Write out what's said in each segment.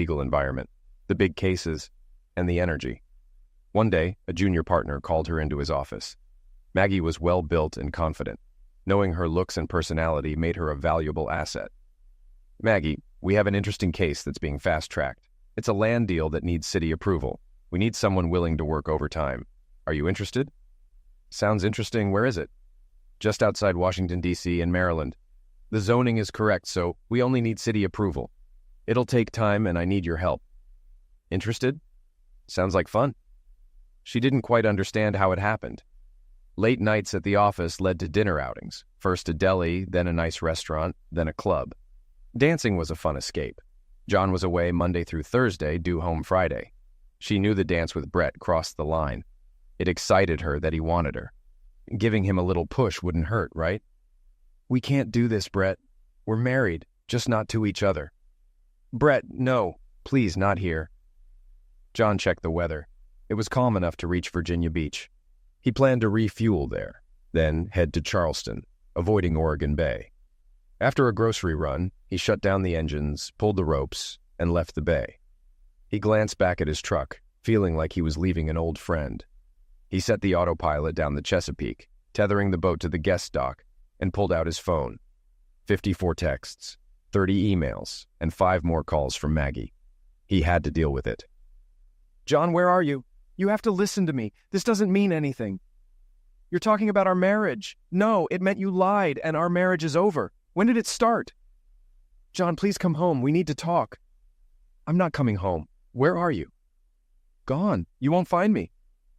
legal environment, the big cases, and the energy. One day, a junior partner called her into his office. Maggie was well-built and confident. Knowing her looks and personality made her a valuable asset. "Maggie, we have an interesting case that's being fast-tracked. It's a land deal that needs city approval. We need someone willing to work overtime. Are you interested?" "Sounds interesting. Where is it?" "Just outside Washington, D.C. in Maryland. The zoning is correct, so we only need city approval. It'll take time, and I need your help." "Interested?" "Sounds like fun." She didn't quite understand how it happened. Late nights at the office led to dinner outings, first a deli, then a nice restaurant, then a club. Dancing was a fun escape. John was away Monday through Thursday, due home Friday. She knew the dance with Brett crossed the line. It excited her that he wanted her. Giving him a little push wouldn't hurt, right? "We can't do this, Brett. We're married, just not to each other." "Brett, no. Please, not here." John checked the weather. It was calm enough to reach Virginia Beach. He planned to refuel there, then head to Charleston, avoiding Oregon Bay. After a grocery run, he shut down the engines, pulled the ropes, and left the bay. He glanced back at his truck, feeling like he was leaving an old friend. He set the autopilot down the Chesapeake, tethering the boat to the guest dock, and pulled out his phone. 54 texts, 30 emails, and 5 more calls from Maggie. He had to deal with it. "John, where are you? You have to listen to me. This doesn't mean anything. You're talking about our marriage. No, it meant you lied, and our marriage is over. When did it start?" "John, please come home. We need to talk." "I'm not coming home. Where are you?" "Gone. You won't find me."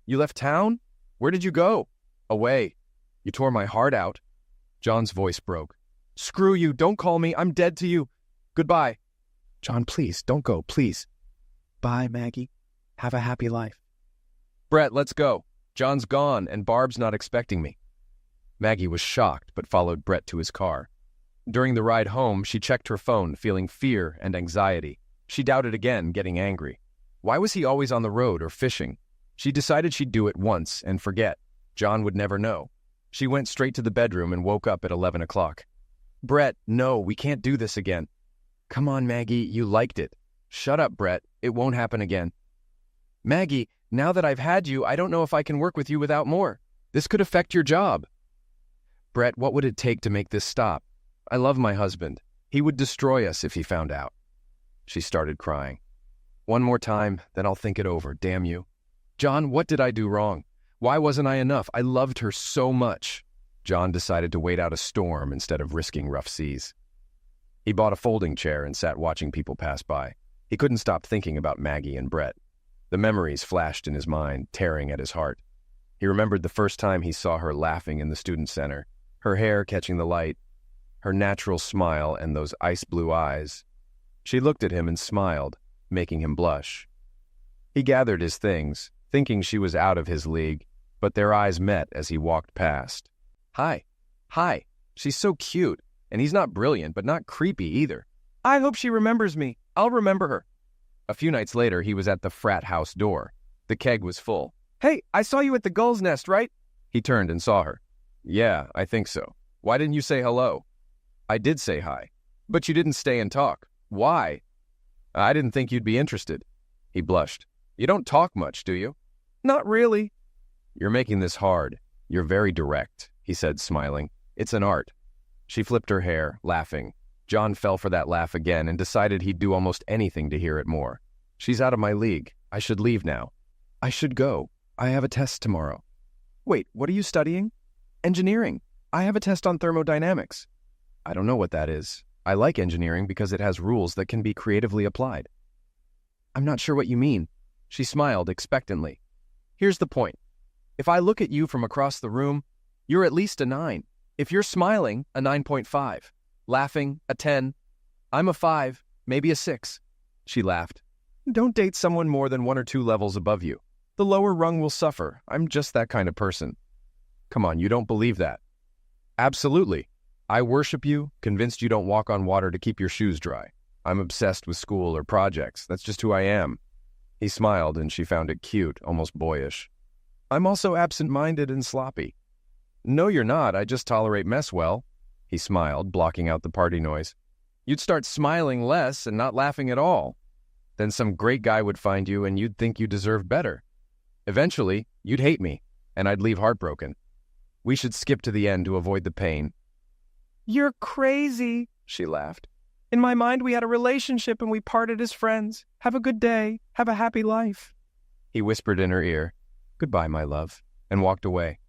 "You left town? Where did you go?" "Away. You tore my heart out." John's voice broke. "Screw you. Don't call me. I'm dead to you. Goodbye." "John, please, don't go, please." "Bye, Maggie. Have a happy life." "Brett, let's go. John's gone, and Barb's not expecting me." Maggie was shocked, but followed Brett to his car. During the ride home, she checked her phone, feeling fear and anxiety. She doubted again, getting angry. Why was he always on the road or fishing? She decided she'd do it once and forget. John would never know. She went straight to the bedroom and woke up at 11 o'clock. "Brett, no, we can't do this again." "Come on, Maggie, you liked it." "Shut up, Brett. It won't happen again." "Maggie, now that I've had you, I don't know if I can work with you without more. This could affect your job." "Brett, what would it take to make this stop? I love my husband. He would destroy us if he found out." She started crying. "One more time, then I'll think it over, damn you." "John, what did I do wrong? Why wasn't I enough? I loved her so much." John decided to wait out a storm instead of risking rough seas. He bought a folding chair and sat watching people pass by. He couldn't stop thinking about Maggie and Brett. The memories flashed in his mind, tearing at his heart. He remembered the first time he saw her laughing in the student center, her hair catching the light, her natural smile and those ice-blue eyes. She looked at him and smiled, making him blush. He gathered his things, thinking she was out of his league, but their eyes met as he walked past. Hi. She's so cute, and he's not brilliant, but not creepy either. I hope she remembers me. I'll remember her." A few nights later, he was at the frat house door. The keg was full. "Hey, I saw you at the Gull's Nest, right?" He turned and saw her. "Yeah, I think so. Why didn't you say hello?" "I did say hi, but you didn't stay and talk. Why?" "I didn't think you'd be interested." He blushed. "You don't talk much, do you?" "Not really." "You're making this hard. You're very direct," he said, smiling. "It's an art." She flipped her hair, laughing. John fell for that laugh again and decided he'd do almost anything to hear it more. "She's out of my league. I should leave now." "I should go. I have a test tomorrow." "Wait, what are you studying?" "Engineering. I have a test on thermodynamics." "I don't know what that is. I like engineering because it has rules that can be creatively applied." "I'm not sure what you mean." She smiled expectantly. "Here's the point. If I look at you from across the room, you're at least a 9. If you're smiling, a 9.5. Laughing, a 10. I'm a 5, maybe a 6. She laughed. "Don't date someone more than 1 or 2 levels above you. The lower rung will suffer. I'm just that kind of person." "Come on, you don't believe that." "Absolutely. I worship you, convinced you don't walk on water to keep your shoes dry. I'm obsessed with school or projects. That's just who I am." He smiled, and she found it cute, almost boyish. "I'm also absent-minded and sloppy." "No, you're not. I just tolerate mess well." He smiled, blocking out the party noise. "You'd start smiling less and not laughing at all." Then some great guy would find you and you'd think you deserve better. Eventually, you'd hate me, and I'd leave heartbroken. We should skip to the end to avoid the pain." "You're crazy," she laughed. "In my mind, we had a relationship and we parted as friends. Have a good day. Have a happy life." He whispered in her ear, "Goodbye, my love," and walked away.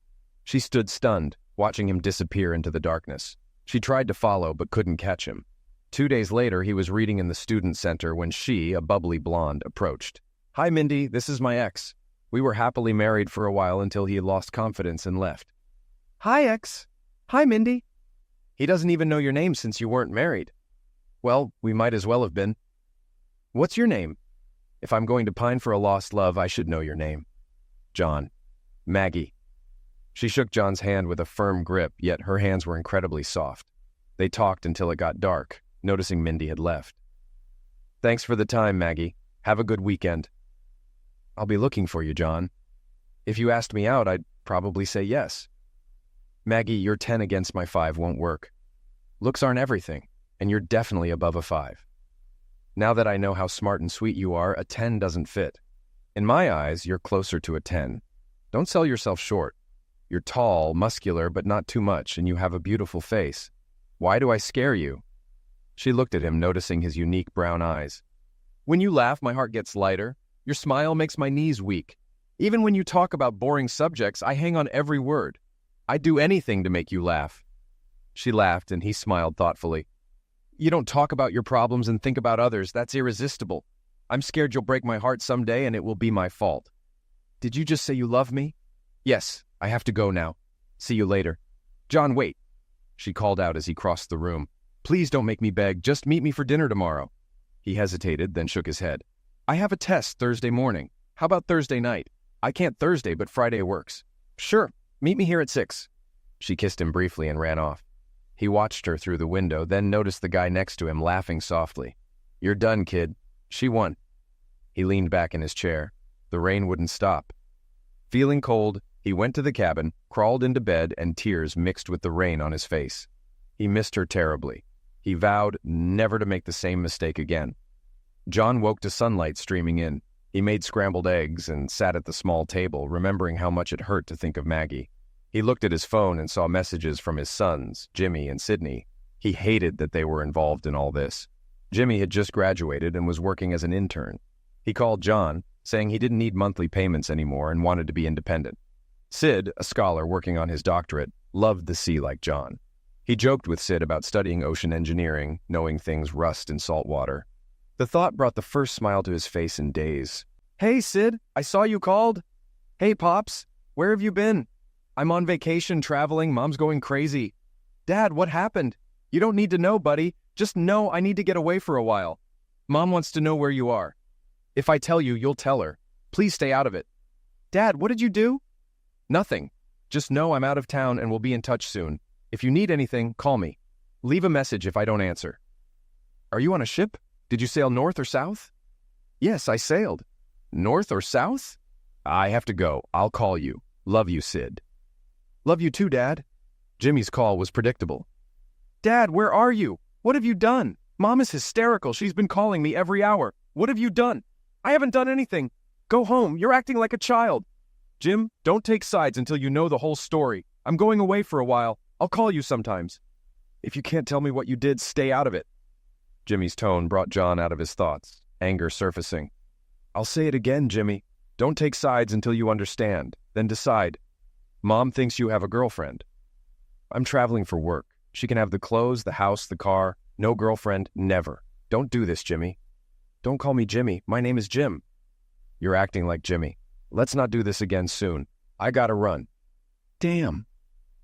She stood stunned, watching him disappear into the darkness. She tried to follow, but couldn't catch him. 2 days later, he was reading in the student center when she, a bubbly blonde, approached. "Hi, Mindy, this is my ex. We were happily married for a while until he lost confidence and left." "Hi, ex. Hi, Mindy." "He doesn't even know your name since you weren't married." "Well, we might as well have been." "What's your name?" "If I'm going to pine for a lost love, I should know your name." "John." "Maggie." She shook John's hand with a firm grip, yet her hands were incredibly soft. They talked until it got dark, noticing Mindy had left. "Thanks for the time, Maggie. Have a good weekend." "I'll be looking for you, John. If you asked me out, I'd probably say yes." "Maggie, your 10 against my 5 won't work. Looks aren't everything, and you're definitely above a 5. Now that I know how smart and sweet you are, a 10 doesn't fit. In my eyes, you're closer to a 10. Don't sell yourself short. You're tall, muscular, but not too much, and you have a beautiful face. Why do I scare you?" She looked at him, noticing his unique brown eyes. "When you laugh, my heart gets lighter. Your smile makes my knees weak. Even when you talk about boring subjects, I hang on every word. I'd do anything to make you laugh." She laughed, and he smiled thoughtfully. "You don't talk about your problems and think about others. That's irresistible. I'm scared you'll break my heart someday, and it will be my fault." "Did you just say you love me?" "Yes, I have to go now. See you later." "John, wait," she called out as he crossed the room. "Please don't make me beg. Just meet me for dinner tomorrow." He hesitated, then shook his head. "I have a test Thursday morning. How about Thursday night? I can't Thursday, but Friday works." "Sure. Meet me here at 6. She kissed him briefly and ran off. He watched her through the window, then noticed the guy next to him laughing softly. "You're done, kid. She won." He leaned back in his chair. The rain wouldn't stop. Feeling cold, he went to the cabin, crawled into bed, and tears mixed with the rain on his face. He missed her terribly. He vowed never to make the same mistake again. John woke to sunlight streaming in. He made scrambled eggs and sat at the small table, remembering how much it hurt to think of Maggie. He looked at his phone and saw messages from his sons, Jimmy and Sydney. He hated that they were involved in all this. Jimmy had just graduated and was working as an intern. He called John, saying he didn't need monthly payments anymore and wanted to be independent. Sid, a scholar working on his doctorate, loved the sea like John. He joked with Sid about studying ocean engineering, knowing things rust in salt water. The thought brought the first smile to his face in days. "Hey, Sid, I saw you called." "Hey, Pops, where have you been?" "I'm on vacation, traveling. Mom's going crazy." "Dad, what happened?" "You don't need to know, buddy. Just know I need to get away for a while. Mom wants to know where you are. If I tell you, you'll tell her. Please stay out of it." "Dad, what did you do?" "Nothing. Just know I'm out of town and we'll be in touch soon. If you need anything, call me. Leave a message if I don't answer." "Are you on a ship? Did you sail north or south?" "Yes, I sailed." "North or south?" "I have to go. I'll call you. Love you, Sid." "Love you too, Dad." Jimmy's call was predictable. "Dad, where are you? What have you done? Mom is hysterical. She's been calling me every hour. What have you done?" "I haven't done anything. Go home. You're acting like a child." "Jim, don't take sides until you know the whole story. I'm going away for a while. I'll call you sometimes. If you can't tell me what you did, stay out of it." Jimmy's tone brought John out of his thoughts, anger surfacing. "I'll say it again, Jimmy. Don't take sides until you understand. Then decide. Mom thinks you have a girlfriend. I'm traveling for work. She can have the clothes, the house, the car. No girlfriend, never. Don't do this, Jimmy." "Don't call me Jimmy. My name is Jim." "You're acting like Jimmy. Let's not do this again soon. I gotta run." Damn.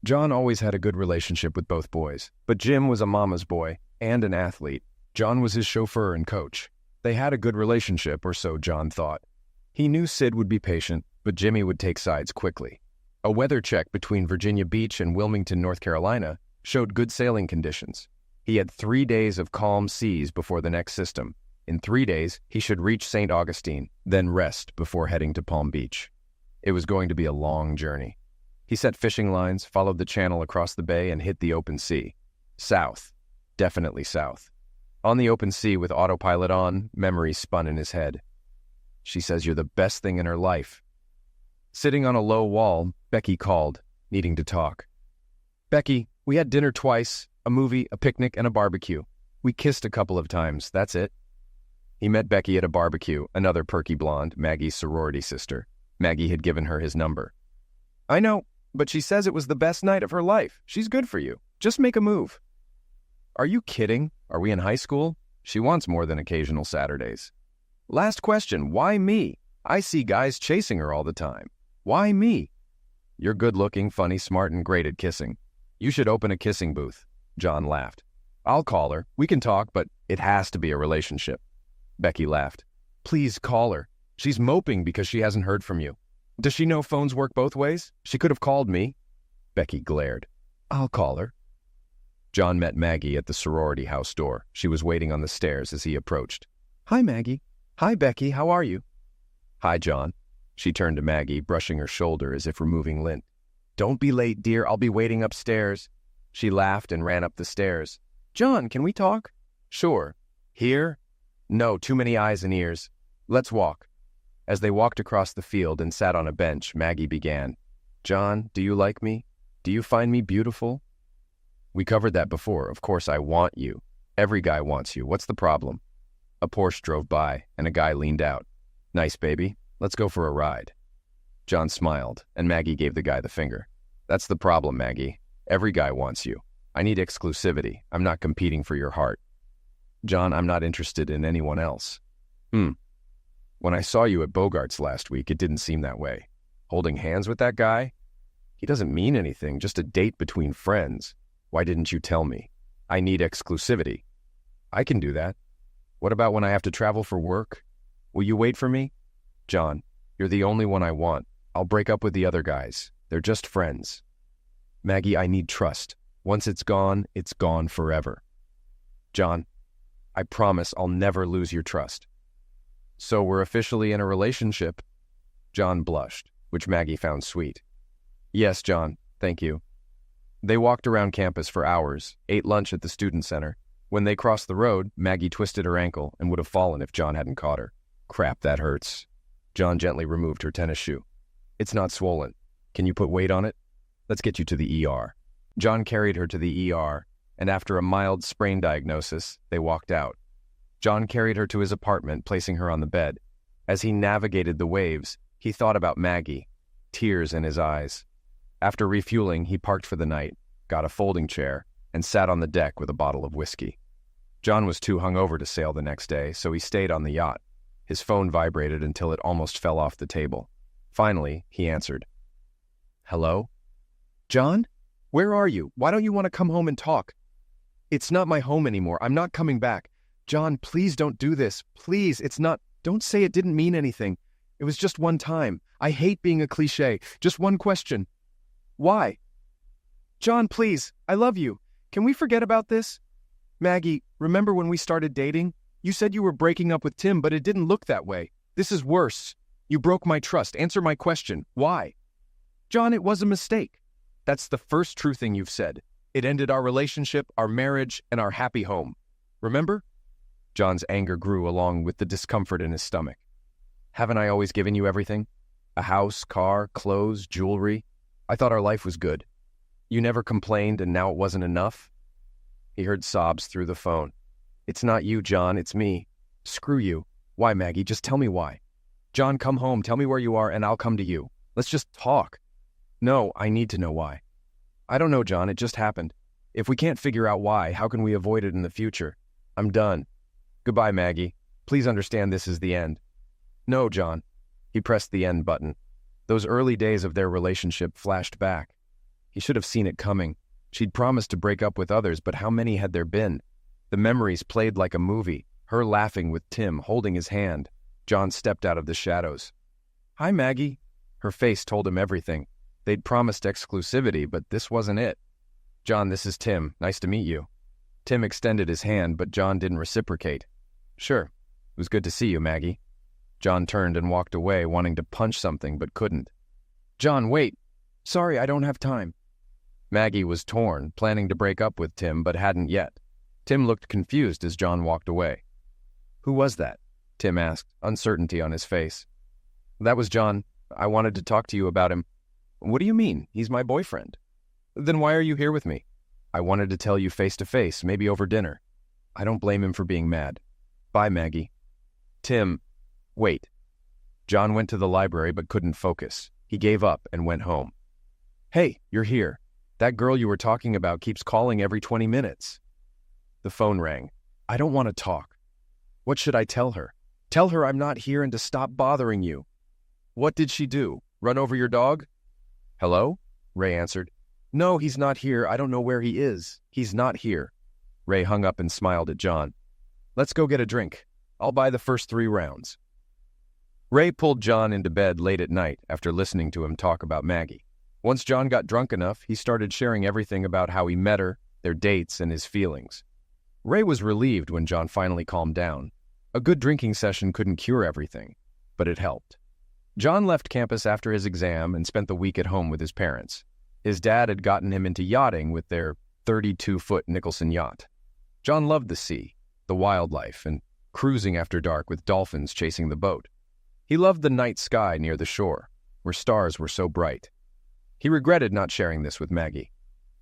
John always had a good relationship with both boys, but Jim was a mama's boy and an athlete. John was his chauffeur and coach. They had a good relationship, or so John thought. He knew Sid would be patient, but Jimmy would take sides quickly. A weather check between Virginia Beach and Wilmington, North Carolina, showed good sailing conditions. He had 3 days of calm seas before the next system. In 3 days, he should reach St. Augustine, then rest before heading to Palm Beach. It was going to be a long journey. He set fishing lines, followed the channel across the bay, and hit the open sea. South. Definitely south. On the open sea with autopilot on, memories spun in his head. She says you're the best thing in her life. Sitting on a low wall, Becky called, needing to talk. Becky, we had dinner twice, a movie, a picnic, and a barbecue. We kissed a couple of times, that's it. He met Becky at a barbecue, another perky blonde, Maggie's sorority sister. Maggie had given her his number. I know, but she says it was the best night of her life. She's good for you. Just make a move. Are you kidding? Are we in high school? She wants more than occasional Saturdays. Last question, why me? I see guys chasing her all the time. Why me? You're good-looking, funny, smart, and great at kissing. You should open a kissing booth. John laughed. I'll call her. We can talk, but it has to be a relationship. Becky laughed. Please call her. She's moping because she hasn't heard from you. Does she know phones work both ways? She could have called me. Becky glared. I'll call her. John met Maggie at the sorority house door. She was waiting on the stairs as he approached. Hi, Maggie. Hi, Becky. How are you? Hi, John. She turned to Maggie, brushing her shoulder as if removing lint. Don't be late, dear. I'll be waiting upstairs. She laughed and ran up the stairs. John, can we talk? Sure. Here? No, too many eyes and ears. Let's walk. As they walked across the field and sat on a bench, Maggie began. John, do you like me? Do you find me beautiful? We covered that before. Of course I want you. Every guy wants you. What's the problem? A Porsche drove by, and a guy leaned out. Nice, baby. Let's go for a ride. John smiled, and Maggie gave the guy the finger. That's the problem, Maggie. Every guy wants you. I need exclusivity. I'm not competing for your heart. John, I'm not interested in anyone else. When I saw you at Bogart's last week, it didn't seem that way. Holding hands with that guy? He doesn't mean anything, just a date between friends. Why didn't you tell me? I need exclusivity. I can do that. What about when I have to travel for work? Will you wait for me? John, you're the only one I want. I'll break up with the other guys. They're just friends. Maggie, I need trust. Once it's gone forever. John, I promise I'll never lose your trust. So we're officially in a relationship? John blushed, which Maggie found sweet. Yes, John, thank you. They walked around campus for hours, ate lunch at the student center. When they crossed the road, Maggie twisted her ankle and would have fallen if John hadn't caught her. Crap, that hurts. John gently removed her tennis shoe. It's not swollen. Can you put weight on it? Let's get you to the ER. John carried her to the ER, and after a mild sprain diagnosis, they walked out. John carried her to his apartment, placing her on the bed. As he navigated the waves, he thought about Maggie, tears in his eyes. After refueling, he parked for the night, got a folding chair, and sat on the deck with a bottle of whiskey. John was too hungover to sail the next day, so he stayed on the yacht. His phone vibrated until it almost fell off the table. Finally, he answered. Hello? John? Where are you? Why don't you want to come home and talk? It's not my home anymore. I'm not coming back. John, please don't do this. Please, it's not. Don't say it didn't mean anything. It was just one time. I hate being a cliche. Just one question. Why? John, please. I love you. Can we forget about this? Maggie, remember when we started dating? You said you were breaking up with Tim, but it didn't look that way. This is worse. You broke my trust. Answer my question. Why? John, it was a mistake. That's the first true thing you've said. It ended our relationship, our marriage, and our happy home. Remember? John's anger grew along with the discomfort in his stomach. Haven't I always given you everything? A house, car, clothes, jewelry. I thought our life was good. You never complained, and now it wasn't enough? He heard sobs through the phone. It's not you, John, it's me. Screw you. Why, Maggie? Just tell me why. John, come home. Tell me where you are, and I'll come to you. Let's just talk. No, I need to know why. I don't know, John. It just happened. If we can't figure out why, how can we avoid it in the future? I'm done. Goodbye, Maggie. Please understand this is the end. No, John. He pressed the end button. Those early days of their relationship flashed back. He should have seen it coming. She'd promised to break up with others, but how many had there been? The memories played like a movie, her laughing with Tim, holding his hand. John stepped out of the shadows. Hi, Maggie. Her face told him everything. They'd promised exclusivity, but this wasn't it. John, this is Tim. Nice to meet you. Tim extended his hand, but John didn't reciprocate. Sure. It was good to see you, Maggie. John turned and walked away, wanting to punch something, but couldn't. John, wait. Sorry, I don't have time. Maggie was torn, planning to break up with Tim, but hadn't yet. Tim looked confused as John walked away. "Who was that?" Tim asked, uncertainty on his face. "That was John. I wanted to talk to you about him." "What do you mean? He's my boyfriend." "Then why are you here with me?" "I wanted to tell you face to face, maybe over dinner." "I don't blame him for being mad. Bye, Maggie." "Tim, wait." John went to the library but couldn't focus. He gave up and went home. "Hey, you're here. That girl you were talking about keeps calling every 20 minutes. The phone rang. "I don't want to talk." "What should I tell her?" "Tell her I'm not here and to stop bothering you." "What did she do? Run over your dog?" "Hello?" Ray answered. "No, he's not here. I don't know where he is. He's not here." Ray hung up and smiled at John. "Let's go get a drink. I'll buy the first 3 rounds. Ray pulled John into bed late at night after listening to him talk about Maggie. Once John got drunk enough, he started sharing everything about how he met her, their dates, and his feelings. Ray was relieved when John finally calmed down. A good drinking session couldn't cure everything, but it helped. John left campus after his exam and spent the week at home with his parents. His dad had gotten him into yachting with their 32-foot Nicholson yacht. John loved the sea, the wildlife, and cruising after dark with dolphins chasing the boat. He loved the night sky near the shore, where stars were so bright. He regretted not sharing this with Maggie.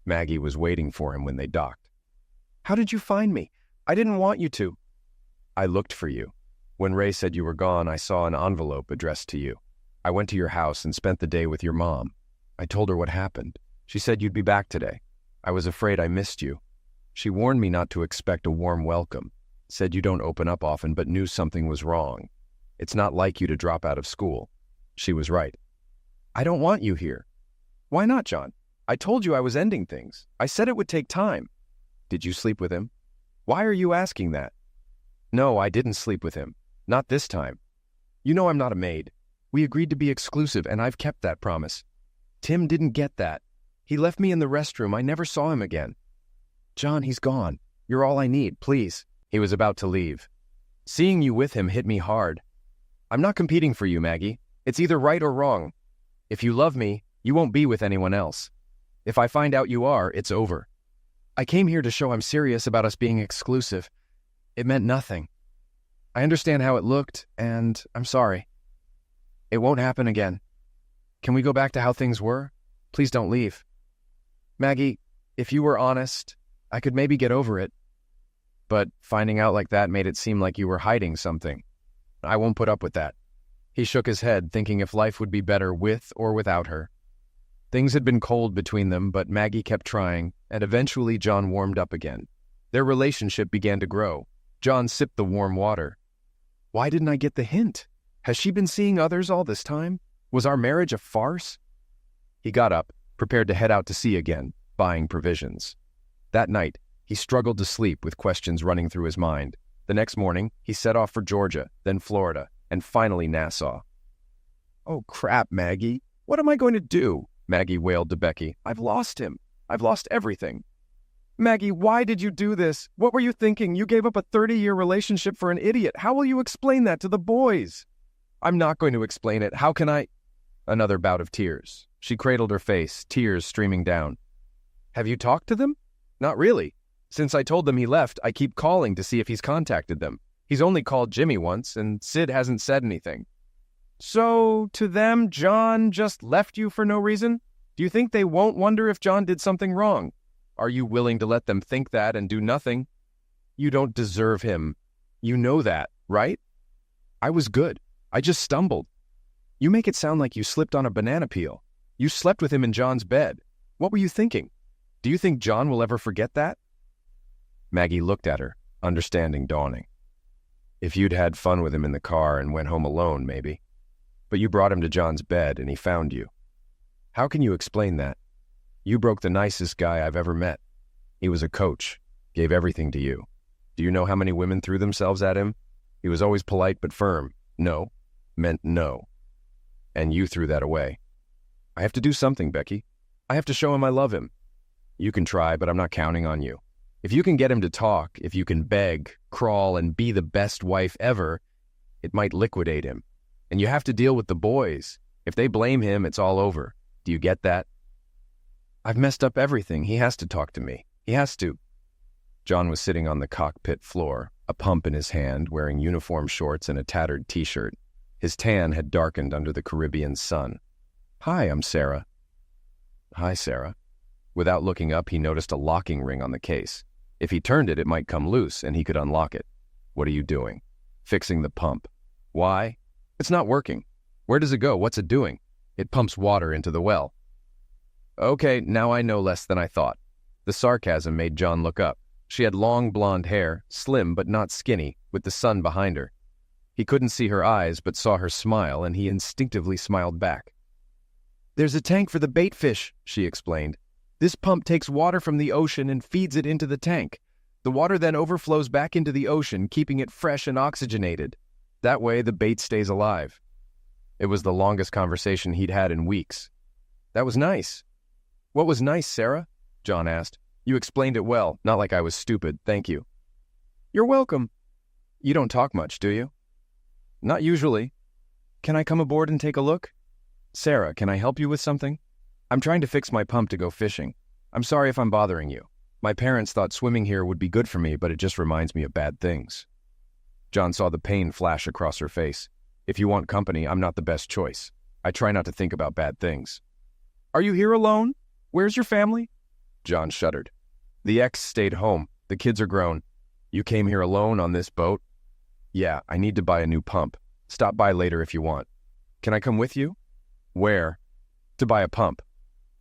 Maggie was waiting for him when they docked. "How did you find me? I didn't want you to." "I looked for you. When Ray said you were gone, I saw an envelope addressed to you. I went to your house and spent the day with your mom. I told her what happened. She said you'd be back today. I was afraid I missed you. She warned me not to expect a warm welcome. Said you don't open up often, but knew something was wrong. It's not like you to drop out of school." She was right. "I don't want you here." "Why not, John? I told you I was ending things. I said it would take time." "Did you sleep with him?" "Why are you asking that?" "No, I didn't sleep with him. Not this time. You know I'm not a maid. We agreed to be exclusive, and I've kept that promise. Tim didn't get that. He left me in the restroom. I never saw him again." "John, he's gone. You're all I need, please." He was about to leave. "Seeing you with him hit me hard. I'm not competing for you, Maggie. It's either right or wrong. If you love me, you won't be with anyone else. If I find out you are, it's over. I came here to show I'm serious about us being exclusive. It meant nothing. I understand how it looked, and I'm sorry. It won't happen again. Can we go back to how things were? Please don't leave. Maggie, if you were honest, I could maybe get over it. But finding out like that made it seem like you were hiding something. I won't put up with that." He shook his head, thinking if life would be better with or without her. Things had been cold between them, but Maggie kept trying, and eventually John warmed up again. Their relationship began to grow. John sipped the warm water. "Why didn't I get the hint? Has she been seeing others all this time? Was our marriage a farce?" He got up, prepared to head out to sea again, buying provisions. That night, he struggled to sleep with questions running through his mind. The next morning, he set off for Georgia, then Florida, and finally Nassau. "Oh, crap, Maggie. What am I going to do?" Maggie wailed to Becky. "I've lost him. I've lost everything." "Maggie, why did you do this? What were you thinking? You gave up a 30-year relationship for an idiot. How will you explain that to the boys?" "I'm not going to explain it. How can I—" Another bout of tears. She cradled her face, tears streaming down. "Have you talked to them?" "Not really. Since I told them he left, I keep calling to see if he's contacted them. He's only called Jimmy once, and Sid hasn't said anything." "So, to them, John just left you for no reason? Do you think they won't wonder if John did something wrong? Are you willing to let them think that and do nothing? You don't deserve him. You know that, right? I was good. I just stumbled. You make it sound like you slipped on a banana peel. You slept with him in John's bed. What were you thinking? Do you think John will ever forget that?" Maggie looked at her, understanding dawning. "If you'd had fun with him in the car and went home alone, maybe. But you brought him to John's bed and he found you. How can you explain that? You broke the nicest guy I've ever met. He was a coach, gave everything to you. Do you know how many women threw themselves at him? He was always polite but firm. No meant no. And you threw that away. I have to do something, Becky. I have to show him I love him. You can try, but I'm not counting on you. If you can get him to talk, if you can beg, crawl, and be the best wife ever, it might liquidate him. And you have to deal with the boys. If they blame him, it's all over. Do you get that? I've messed up everything. He has to talk to me. He has to. John was sitting on the cockpit floor, a pump in his hand, wearing uniform shorts and a tattered t-shirt. His tan had darkened under the Caribbean sun. "Hi, I'm Sarah." "Hi, Sarah." Without looking up, he noticed a locking ring on the case. If he turned it, it might come loose, and he could unlock it. "What are you doing?" "Fixing the pump." "Why?" "It's not working." "Where does it go? What's it doing?" "It pumps water into the well." "Okay, now I know less than I thought." The sarcasm made John look up. She had long blonde hair, slim but not skinny, with the sun behind her. He couldn't see her eyes, but saw her smile, and he instinctively smiled back. "There's a tank for the bait fish," she explained. "This pump takes water from the ocean and feeds it into the tank. The water then overflows back into the ocean, keeping it fresh and oxygenated. That way, the bait stays alive." It was the longest conversation he'd had in weeks. "That was nice." "What was nice, Sarah?" John asked. "You explained it well, not like I was stupid, thank you." "You're welcome." "You don't talk much, do you?" "Not usually." "Can I come aboard and take a look?" "Sarah, can I help you with something?" "I'm trying to fix my pump to go fishing. I'm sorry if I'm bothering you. My parents thought swimming here would be good for me, but it just reminds me of bad things." John saw the pain flash across her face. "If you want company, I'm not the best choice. I try not to think about bad things." "Are you here alone? Where's your family?" John shuddered. "The ex stayed home. The kids are grown." "You came here alone on this boat?" "Yeah, I need to buy a new pump. Stop by later if you want." "Can I come with you?" "Where?" "To buy a pump."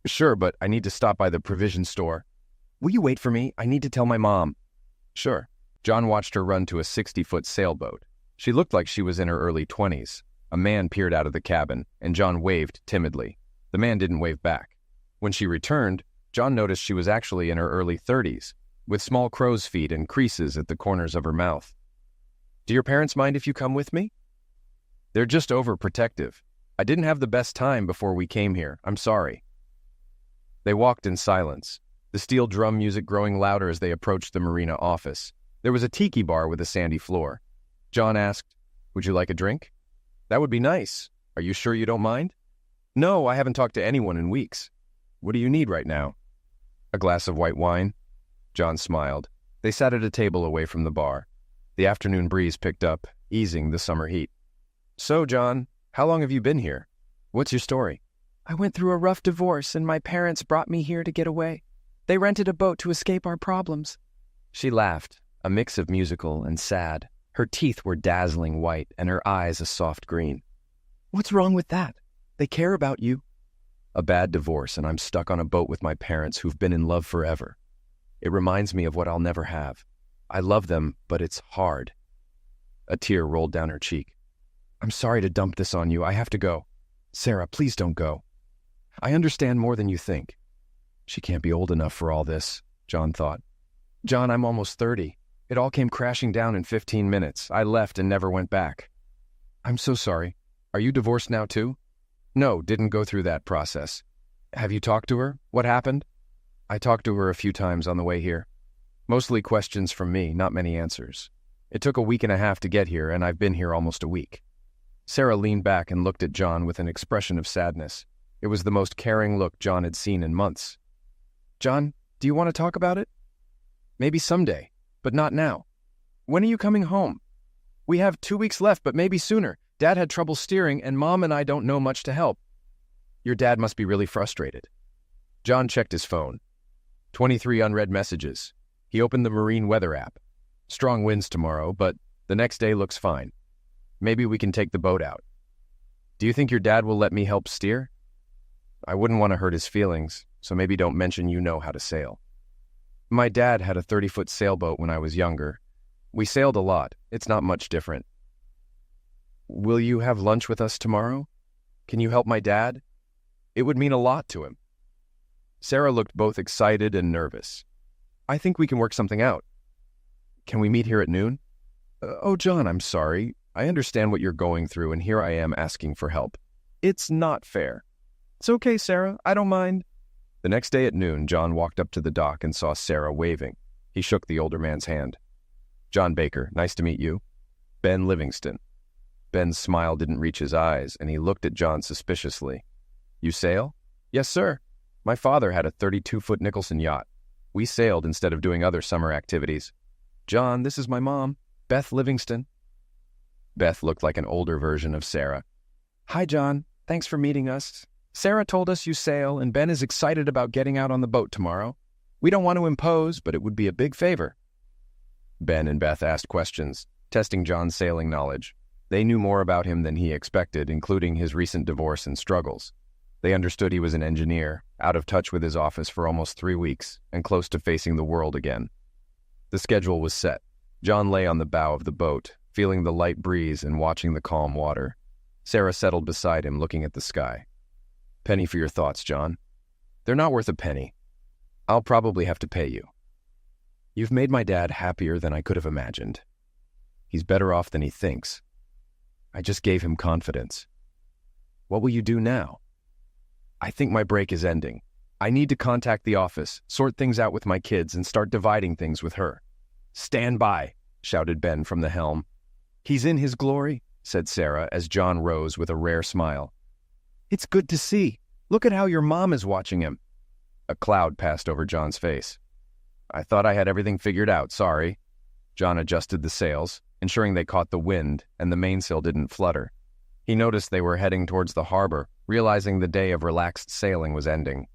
"Sure, but I need to stop by the provision store." "Will you wait for me? I need to tell my mom." "Sure." John watched her run to a 60-foot sailboat. She looked like she was in her early 20s. A man peered out of the cabin, and John waved timidly. The man didn't wave back. When she returned, John noticed she was actually in her early 30s, with small crow's feet and creases at the corners of her mouth. "Do your parents mind if you come with me?" "They're just overprotective. I didn't have the best time before we came here. I'm sorry." They walked in silence, the steel drum music growing louder as they approached the marina office. There was a tiki bar with a sandy floor. John asked, "Would you like a drink?" "That would be nice. Are you sure you don't mind?" "No, I haven't talked to anyone in weeks." "What do you need right now?" "A glass of white wine." John smiled. They sat at a table away from the bar. The afternoon breeze picked up, easing the summer heat. "So, John, how long have you been here? What's your story?" "I went through a rough divorce, and my parents brought me here to get away. They rented a boat to escape our problems." She laughed, a mix of musical and sad. Her teeth were dazzling white, and her eyes a soft green. "What's wrong with that? They care about you." "A bad divorce, and I'm stuck on a boat with my parents who've been in love forever. It reminds me of what I'll never have. I love them, but it's hard." A tear rolled down her cheek. "I'm sorry to dump this on you. I have to go." "Sarah, please don't go." "I understand more than you think." She can't be old enough for all this, John thought. "John, I'm almost 30. It all came crashing down in 15 minutes. I left and never went back." "I'm so sorry. Are you divorced now too?" "No, didn't go through that process." "Have you talked to her? What happened?" "I talked to her a few times on the way here. Mostly questions from me, not many answers. It took a week and a half to get here, and I've been here almost a week." Sarah leaned back and looked at John with an expression of sadness. It was the most caring look John had seen in months. "John, do you want to talk about it?" "Maybe someday, but not now." "When are you coming home?" "We have 2 weeks left, but maybe sooner. Dad had trouble steering, and Mom and I don't know much to help." "Your dad must be really frustrated." John checked his phone. 23 unread messages. He opened the marine weather app. "Strong winds tomorrow, but the next day looks fine. Maybe we can take the boat out." "Do you think your dad will let me help steer?" "I wouldn't want to hurt his feelings, so maybe don't mention you know how to sail." "My dad had a 30-foot sailboat when I was younger. We sailed a lot. It's not much different." "Will you have lunch with us tomorrow? Can you help my dad? It would mean a lot to him." Sarah looked both excited and nervous. "I think we can work something out. Can we meet here at noon?" "Oh, John, I'm sorry. I understand what you're going through, and here I am asking for help. It's not fair." "It's okay, Sarah. I don't mind." The next day at noon, John walked up to the dock and saw Sarah waving. He shook the older man's hand. "John Baker, nice to meet you." "Ben Livingston." Ben's smile didn't reach his eyes, and he looked at John suspiciously. "You sail?" "Yes, sir. My father had a 32-foot Nicholson yacht. We sailed instead of doing other summer activities. John, this is my mom, Beth Livingston. Beth looked like an older version of Sarah. Hi, John. Thanks for meeting us. Sarah told us you sail, and Ben is excited about getting out on the boat tomorrow. We don't want to impose, but it would be a big favor. Ben and Beth asked questions, testing John's sailing knowledge. They knew more about him than he expected, including his recent divorce and struggles. They understood he was an engineer, out of touch with his office for almost 3 weeks, and close to facing the world again. The schedule was set. John lay on the bow of the boat, feeling the light breeze and watching the calm water. Sarah settled beside him, looking at the sky. Penny for your thoughts, John. They're not worth a penny. I'll probably have to pay you. You've made my dad happier than I could have imagined. He's better off than he thinks. I just gave him confidence. What will you do now? I think my break is ending. I need to contact the office, sort things out with my kids, and start dividing things with her. Stand by, shouted Ben from the helm. He's in his glory, said Sarah as John rose with a rare smile. It's good to see. Look at how your mom is watching him. A cloud passed over John's face. I thought I had everything figured out, sorry. John adjusted the sails, ensuring they caught the wind and the mainsail didn't flutter. He noticed they were heading towards the harbor, realizing the day of relaxed sailing was ending.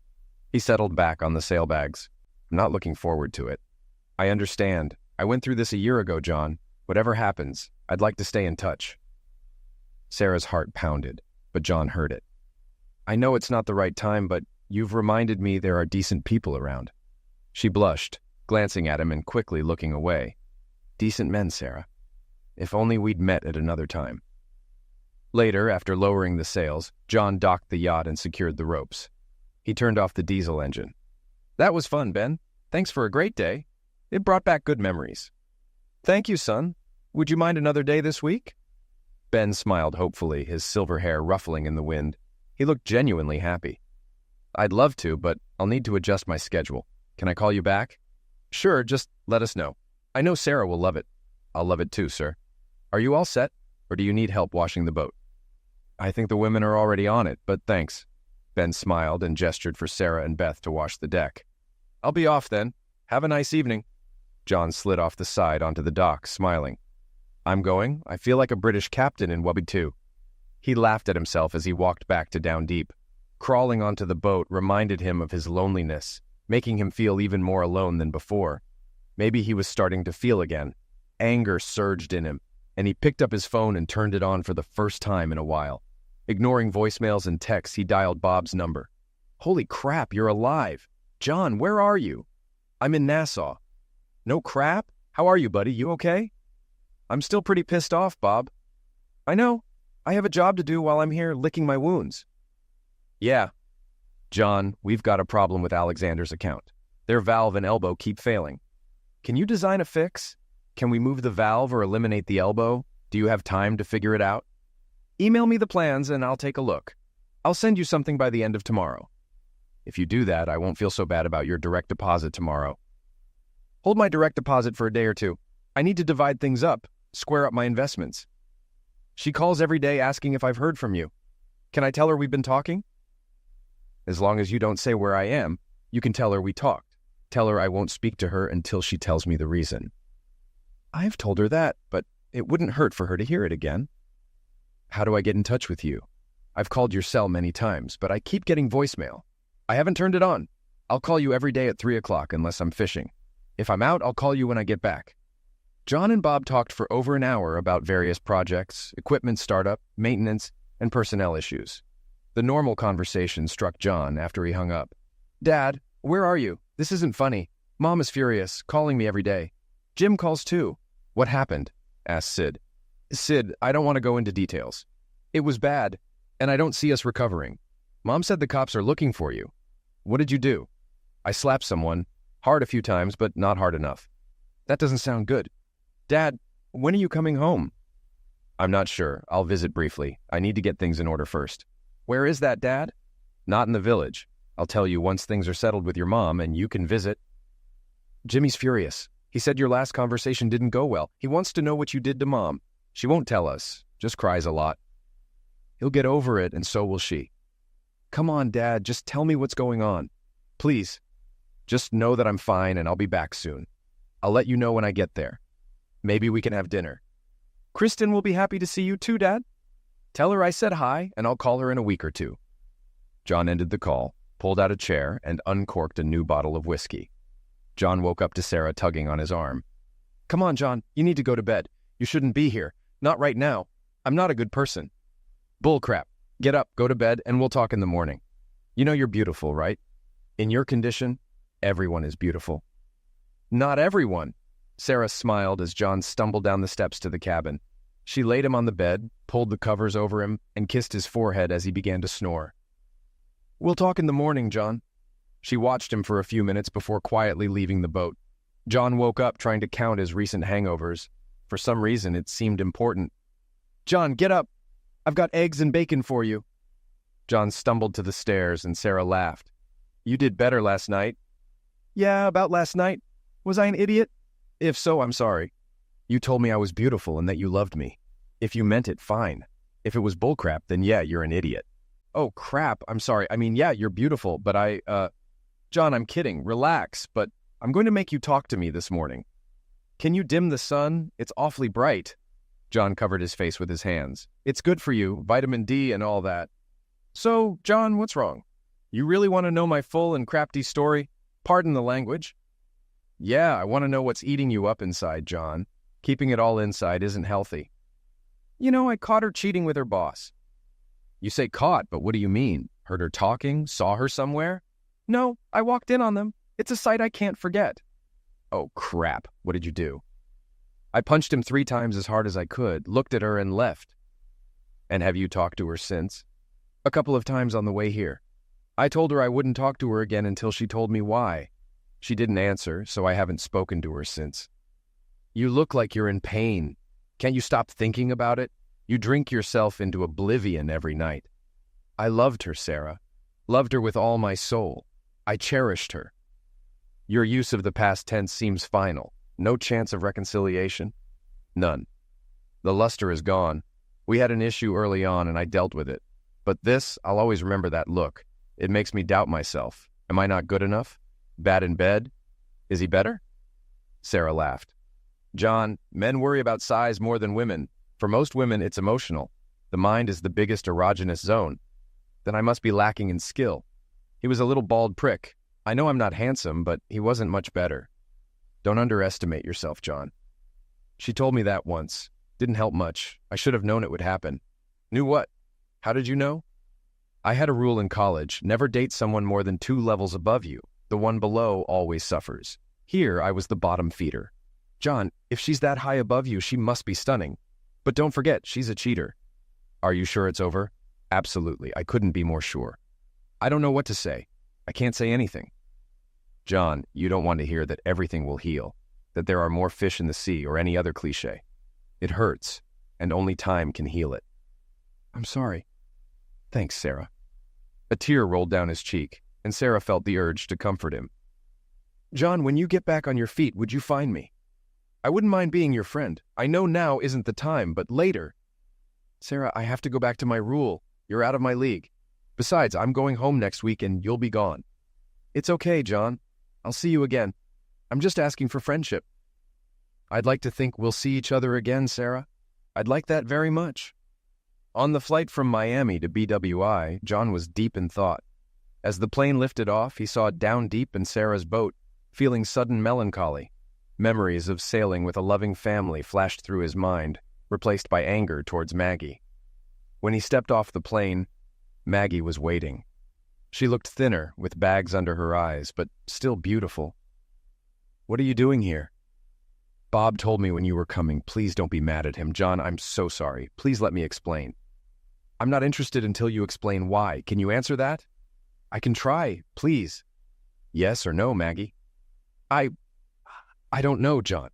He settled back on the sailbags. I'm not looking forward to it. I understand. I went through this a year ago, John. Whatever happens, I'd like to stay in touch. Sarah's heart pounded, but John heard it. I know it's not the right time, but you've reminded me there are decent people around. She blushed, glancing at him and quickly looking away. Decent men, Sarah. If only we'd met at another time. Later, after lowering the sails, John docked the yacht and secured the ropes. He turned off the diesel engine. That was fun, Ben. Thanks for a great day. It brought back good memories. Thank you, son. Would you mind another day this week? Ben smiled hopefully, his silver hair ruffling in the wind. He looked genuinely happy. I'd love to, but I'll need to adjust my schedule. Can I call you back? Sure, just let us know. I know Sarah will love it. I'll love it too, sir. Are you all set, or do you need help washing the boat? I think the women are already on it, but thanks. Ben smiled and gestured for Sarah and Beth to wash the deck. I'll be off then. Have a nice evening. John slid off the side onto the dock, smiling. I'm going. I feel like a British captain in Wubby 2. He laughed at himself as he walked back to Down Deep. Crawling onto the boat reminded him of his loneliness, making him feel even more alone than before. Maybe he was starting to feel again. Anger surged in him, and he picked up his phone and turned it on for the first time in a while. Ignoring voicemails and texts, he dialed Bob's number. Holy crap, you're alive. John, where are you? I'm in Nassau. No crap? How are you, buddy? You okay? I'm still pretty pissed off, Bob. I know. I have a job to do while I'm here licking my wounds. Yeah. John, we've got a problem with Alexander's account. Their valve and elbow keep failing. Can you design a fix? Can we move the valve or eliminate the elbow? Do you have time to figure it out? Email me the plans and I'll take a look. I'll send you something by the end of tomorrow. If you do that, I won't feel so bad about your direct deposit tomorrow. Hold my direct deposit for a day or two. I need to divide things up, square up my investments. She calls every day asking if I've heard from you. Can I tell her we've been talking? As long as you don't say where I am, you can tell her we talked. Tell her I won't speak to her until she tells me the reason. I've told her that, but it wouldn't hurt for her to hear it again. How do I get in touch with you? I've called your cell many times, but I keep getting voicemail. I haven't turned it on. I'll call you every day at 3 o'clock unless I'm fishing. If I'm out, I'll call you when I get back. John and Bob talked for over an hour about various projects, equipment startup, maintenance, and personnel issues. The normal conversation struck John after he hung up. Dad, where are you? This isn't funny. Mom is furious, calling me every day. Jim calls too. What happened? Asked Sid. Sid, I don't want to go into details. It was bad, and I don't see us recovering. Mom said the cops are looking for you. What did you do? I slapped someone. Hard a few times, but not hard enough. That doesn't sound good. Dad, when are you coming home? I'm not sure. I'll visit briefly. I need to get things in order first. Where is that, Dad? Not in the village. I'll tell you once things are settled with your mom and you can visit. Jimmy's furious. He said your last conversation didn't go well. He wants to know what you did to Mom. She won't tell us. Just cries a lot. He'll get over it, and so will she. Come on, Dad. Just tell me what's going on. Please. Just know that I'm fine and I'll be back soon. I'll let you know when I get there. Maybe we can have dinner. Kristen will be happy to see you too, Dad. Tell her I said hi, and I'll call her in a week or two. John ended the call, pulled out a chair, and uncorked a new bottle of whiskey. John woke up to Sarah tugging on his arm. Come on, John, you need to go to bed. You shouldn't be here. Not right now. I'm not a good person. Bullcrap. Get up, go to bed, and we'll talk in the morning. You know you're beautiful, right? In your condition, everyone is beautiful. Not everyone. Sarah smiled as John stumbled down the steps to the cabin. She laid him on the bed, pulled the covers over him, and kissed his forehead as he began to snore. We'll talk in the morning, John. She watched him for a few minutes before quietly leaving the boat. John woke up trying to count his recent hangovers. For some reason, it seemed important. John, get up. I've got eggs and bacon for you. John stumbled to the stairs and Sarah laughed. You did better last night. Yeah, about last night. Was I an idiot? If so, I'm sorry. You told me I was beautiful and that you loved me. If you meant it, fine. If it was bullcrap, then yeah, you're an idiot. Oh, crap. I'm sorry. I mean, yeah, you're beautiful, but John, I'm kidding. Relax, but I'm going to make you talk to me this morning. Can you dim the sun? It's awfully bright. John covered his face with his hands. It's good for you, vitamin D and all that. So, John, what's wrong? You really want to know my full and crafty story? Pardon the language. Yeah, I want to know what's eating you up inside, John. Keeping it all inside isn't healthy. You know, I caught her cheating with her boss. You say caught, but what do you mean? Heard her talking? Saw her somewhere? No, I walked in on them. It's a sight I can't forget. Oh, crap. What did you do? I punched him 3 times as hard as I could, looked at her, and left. And have you talked to her since? A couple of times on the way here. I told her I wouldn't talk to her again until she told me why. She didn't answer, so I haven't spoken to her since. You look like you're in pain. Can't you stop thinking about it? You drink yourself into oblivion every night. I loved her, Sarah. Loved her with all my soul. I cherished her. Your use of the past tense seems final. No chance of reconciliation? None. The luster is gone. We had an issue early on and I dealt with it. But this, I'll always remember that look. It makes me doubt myself. Am I not good enough? Bad in bed? Is he better? Sarah laughed. John, men worry about size more than women. For most women, it's emotional. The mind is the biggest erogenous zone. Then I must be lacking in skill. He was a little bald prick. I know I'm not handsome, but he wasn't much better. Don't underestimate yourself, John. She told me that once. Didn't help much. I should have known it would happen. Knew what? How did you know? I had a rule in college, never date someone more than 2 levels above you. The one below always suffers. Here, I was the bottom feeder. John, if she's that high above you, she must be stunning. But don't forget, she's a cheater. Are you sure it's over? Absolutely. I couldn't be more sure. I don't know what to say. I can't say anything. John, you don't want to hear that everything will heal, that there are more fish in the sea or any other cliché. It hurts, and only time can heal it. I'm sorry. Thanks, Sarah. A tear rolled down his cheek, and Sarah felt the urge to comfort him. John, when you get back on your feet, would you find me? I wouldn't mind being your friend. I know now isn't the time, but later. Sarah, I have to go back to my rule. You're out of my league. Besides, I'm going home next week and you'll be gone. It's okay, John. I'll see you again. I'm just asking for friendship. I'd like to think we'll see each other again, Sarah. I'd like that very much. On the flight from Miami to BWI, John was deep in thought. As the plane lifted off, he saw down deep in Sarah's boat, feeling sudden melancholy. Memories of sailing with a loving family flashed through his mind, replaced by anger towards Maggie. When he stepped off the plane, Maggie was waiting. She looked thinner, with bags under her eyes, but still beautiful. What are you doing here? Bob told me when you were coming. Please don't be mad at him. John, I'm so sorry. Please let me explain. I'm not interested until you explain why. Can you answer that? I can try, please. Yes or no, Maggie? I don't know, John.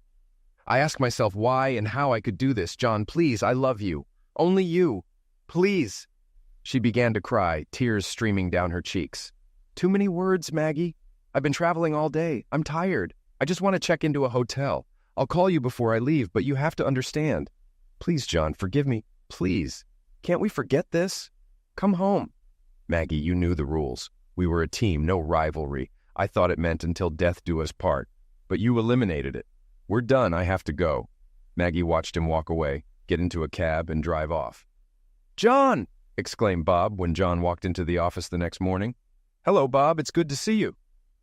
I ask myself why and how I could do this. John, please, I love you. Only you. Please. She began to cry, tears streaming down her cheeks. Too many words, Maggie. I've been traveling all day. I'm tired. I just want to check into a hotel. I'll call you before I leave, but you have to understand. Please, John, forgive me. Please. Can't we forget this? Come home. Maggie, you knew the rules. We were a team, no rivalry. I thought it meant until death do us part, but you eliminated it. We're done, I have to go." Maggie watched him walk away, get into a cab, and drive off. "John!" exclaimed Bob when John walked into the office the next morning. "Hello, Bob. It's good to see you.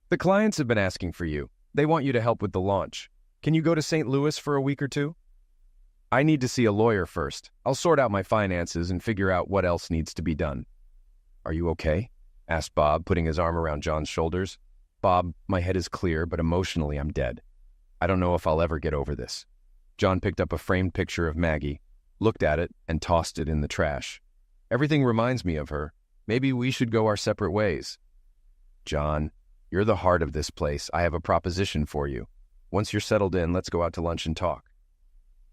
The clients have been asking for you. They want you to help with the launch. Can you go to St. Louis for a week or two?" "I need to see a lawyer first. I'll sort out my finances and figure out what else needs to be done." "Are you okay?" asked Bob, putting his arm around John's shoulders. "Bob, my head is clear, but emotionally I'm dead. I don't know if I'll ever get over this." John picked up a framed picture of Maggie, looked at it, and tossed it in the trash. "Everything reminds me of her. Maybe we should go our separate ways." "John, you're the heart of this place. I have a proposition for you. Once you're settled in, let's go out to lunch and talk."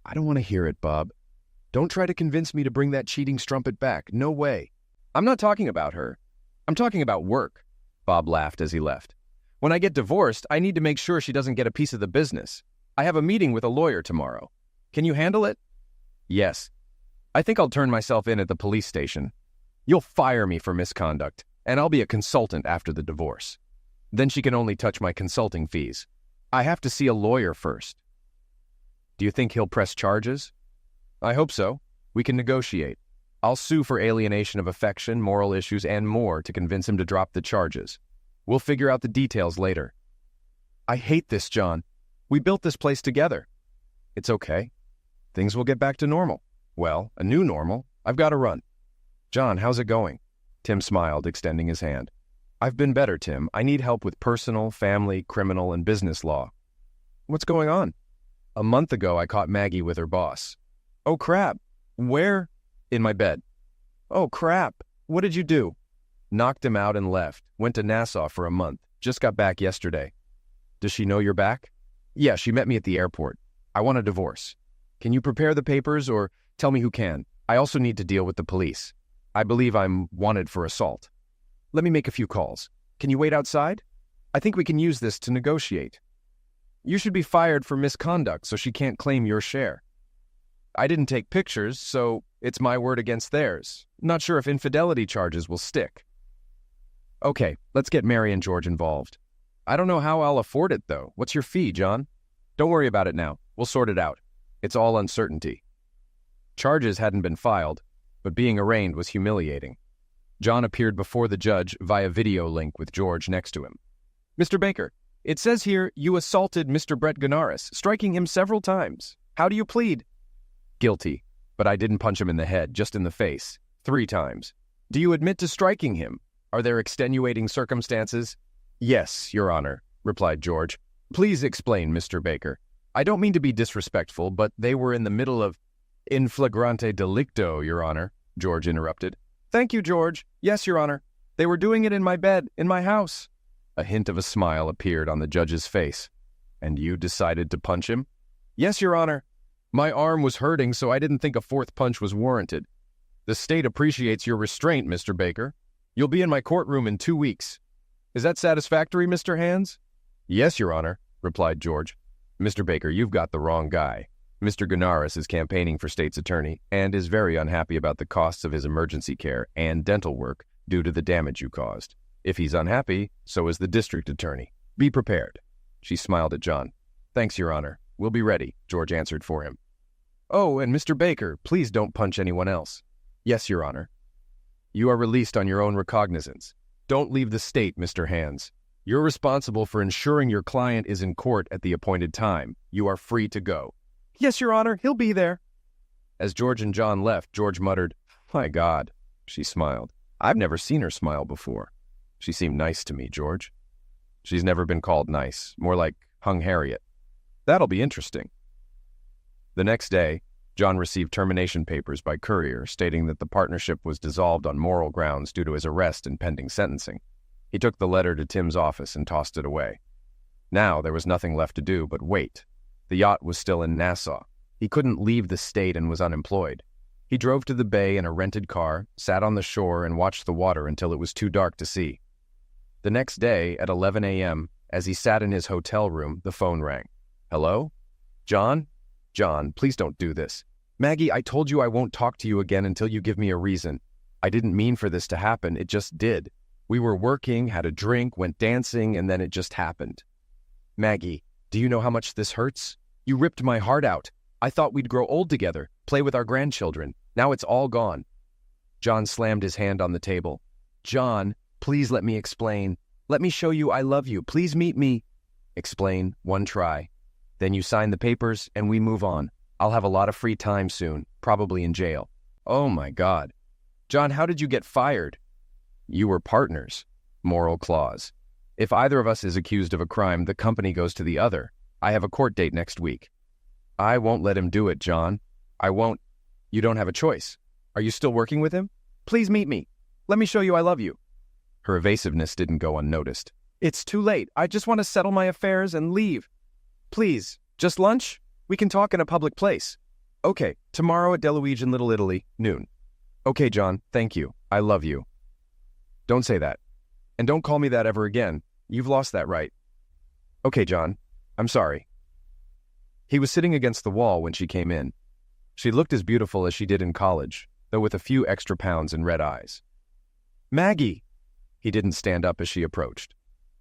"I don't want to hear it, Bob. Don't try to convince me to bring that cheating strumpet back. No way. I'm not talking about her. I'm talking about work." Bob laughed as he left. "When I get divorced, I need to make sure she doesn't get a piece of the business. I have a meeting with a lawyer tomorrow. Can you handle it?" "Yes. I think I'll turn myself in at the police station. You'll fire me for misconduct, and I'll be a consultant after the divorce. Then she can only touch my consulting fees. I have to see a lawyer first." "Do you think he'll press charges?" "I hope so. We can negotiate. I'll sue for alienation of affection, moral issues, and more to convince him to drop the charges. We'll figure out the details later." "I hate this, John. We built this place together." "It's okay. Things will get back to normal. Well, a new normal. I've got to run." "John, how's it going?" Tim smiled, extending his hand. "I've been better, Tim. I need help with personal, family, criminal, and business law." "What's going on?" "A month ago, I caught Maggie with her boss." "Oh, crap. Where?" "In my bed." "Oh, crap. What did you do?" "Knocked him out and left. Went to Nassau for a month. Just got back yesterday." "Does she know you're back?" "Yeah, she met me at the airport. I want a divorce. Can you prepare the papers or tell me who can? I also need to deal with the police. I believe I'm wanted for assault." "Let me make a few calls. Can you wait outside? I think we can use this to negotiate. You should be fired for misconduct so she can't claim your share. I didn't take pictures, so it's my word against theirs. Not sure if infidelity charges will stick." "Okay, let's get Mary and George involved." "I don't know how I'll afford it, though. What's your fee, John?" "Don't worry about it now. We'll sort it out. It's all uncertainty." Charges hadn't been filed, but being arraigned was humiliating. John appeared before the judge via video link with George next to him. "Mr. Baker, it says here you assaulted Mr. Brett Gunaris, striking him several times. How do you plead?" "Guilty, but I didn't punch him in the head, just in the face. 3 times. "Do you admit to striking him? Are there extenuating circumstances?" "Yes, Your Honor," replied George. "Please explain, Mr. Baker. I don't mean to be disrespectful, but they were in the middle of—" "In flagrante delicto, Your Honor," George interrupted. "Thank you, George. Yes, Your Honor. They were doing it in my bed, in my house." A hint of a smile appeared on the judge's face. "And you decided to punch him?" "Yes, Your Honor. My arm was hurting, so I didn't think a 4th punch was warranted. The state appreciates your restraint, Mr. Baker. You'll be in my courtroom in 2 weeks. Is that satisfactory, Mr. Hands?" "Yes, Your Honor," replied George. "Mr. Baker, you've got the wrong guy. Mr. Gunaris is campaigning for state's attorney and is very unhappy about the costs of his emergency care and dental work due to the damage you caused. If he's unhappy, so is the district attorney. Be prepared." She smiled at John. "Thanks, Your Honor. We'll be ready," George answered for him. "Oh, and Mr. Baker, please don't punch anyone else." "Yes, Your Honor." "You are released on your own recognizance. Don't leave the state, Mr. Hands. You're responsible for ensuring your client is in court at the appointed time. You are free to go." "Yes, Your Honor, he'll be there." As George and John left, George muttered, "My God." She smiled. "I've never seen her smile before. She seemed nice to me, George." "She's never been called nice. More like Hung Harriet." "That'll be interesting." The next day, John received termination papers by courier stating that the partnership was dissolved on moral grounds due to his arrest and pending sentencing. He took the letter to Tim's office and tossed it away. Now there was nothing left to do but wait. The yacht was still in Nassau. He couldn't leave the state and was unemployed. He drove to the bay in a rented car, sat on the shore, and watched the water until it was too dark to see. The next day, at 11 a.m., as he sat in his hotel room, the phone rang. "Hello? John? John, please don't do this. Maggie, I told you I won't talk to you again until you give me a reason. I didn't mean for this to happen, it just did. We were working, had a drink, went dancing, and then it just happened. Maggie, do you know how much this hurts? You ripped my heart out. I thought we'd grow old together, play with our grandchildren. Now it's all gone. John slammed his hand on the table. John, please let me explain. Let me show you I love you. Please meet me. Explain, one try. Then you sign the papers and we move on. I'll have a lot of free time soon, probably in jail. Oh my God. John, how did you get fired? You were partners. Moral clause. If either of us is accused of a crime, the company goes to the other. I have a court date next week. I won't let him do it, John. I won't. You don't have a choice. Are you still working with him? Please meet me. Let me show you I love you. Her evasiveness didn't go unnoticed. It's too late. I just want to settle my affairs and leave. Please, just lunch? We can talk in a public place. Okay, tomorrow at Deluige in Little Italy, noon. Okay, John, thank you. I love you. Don't say that. And don't call me that ever again. You've lost that right. Okay, John. I'm sorry. He was sitting against the wall when she came in. She looked as beautiful as she did in college, though with a few extra pounds and red eyes. Maggie! He didn't stand up as she approached.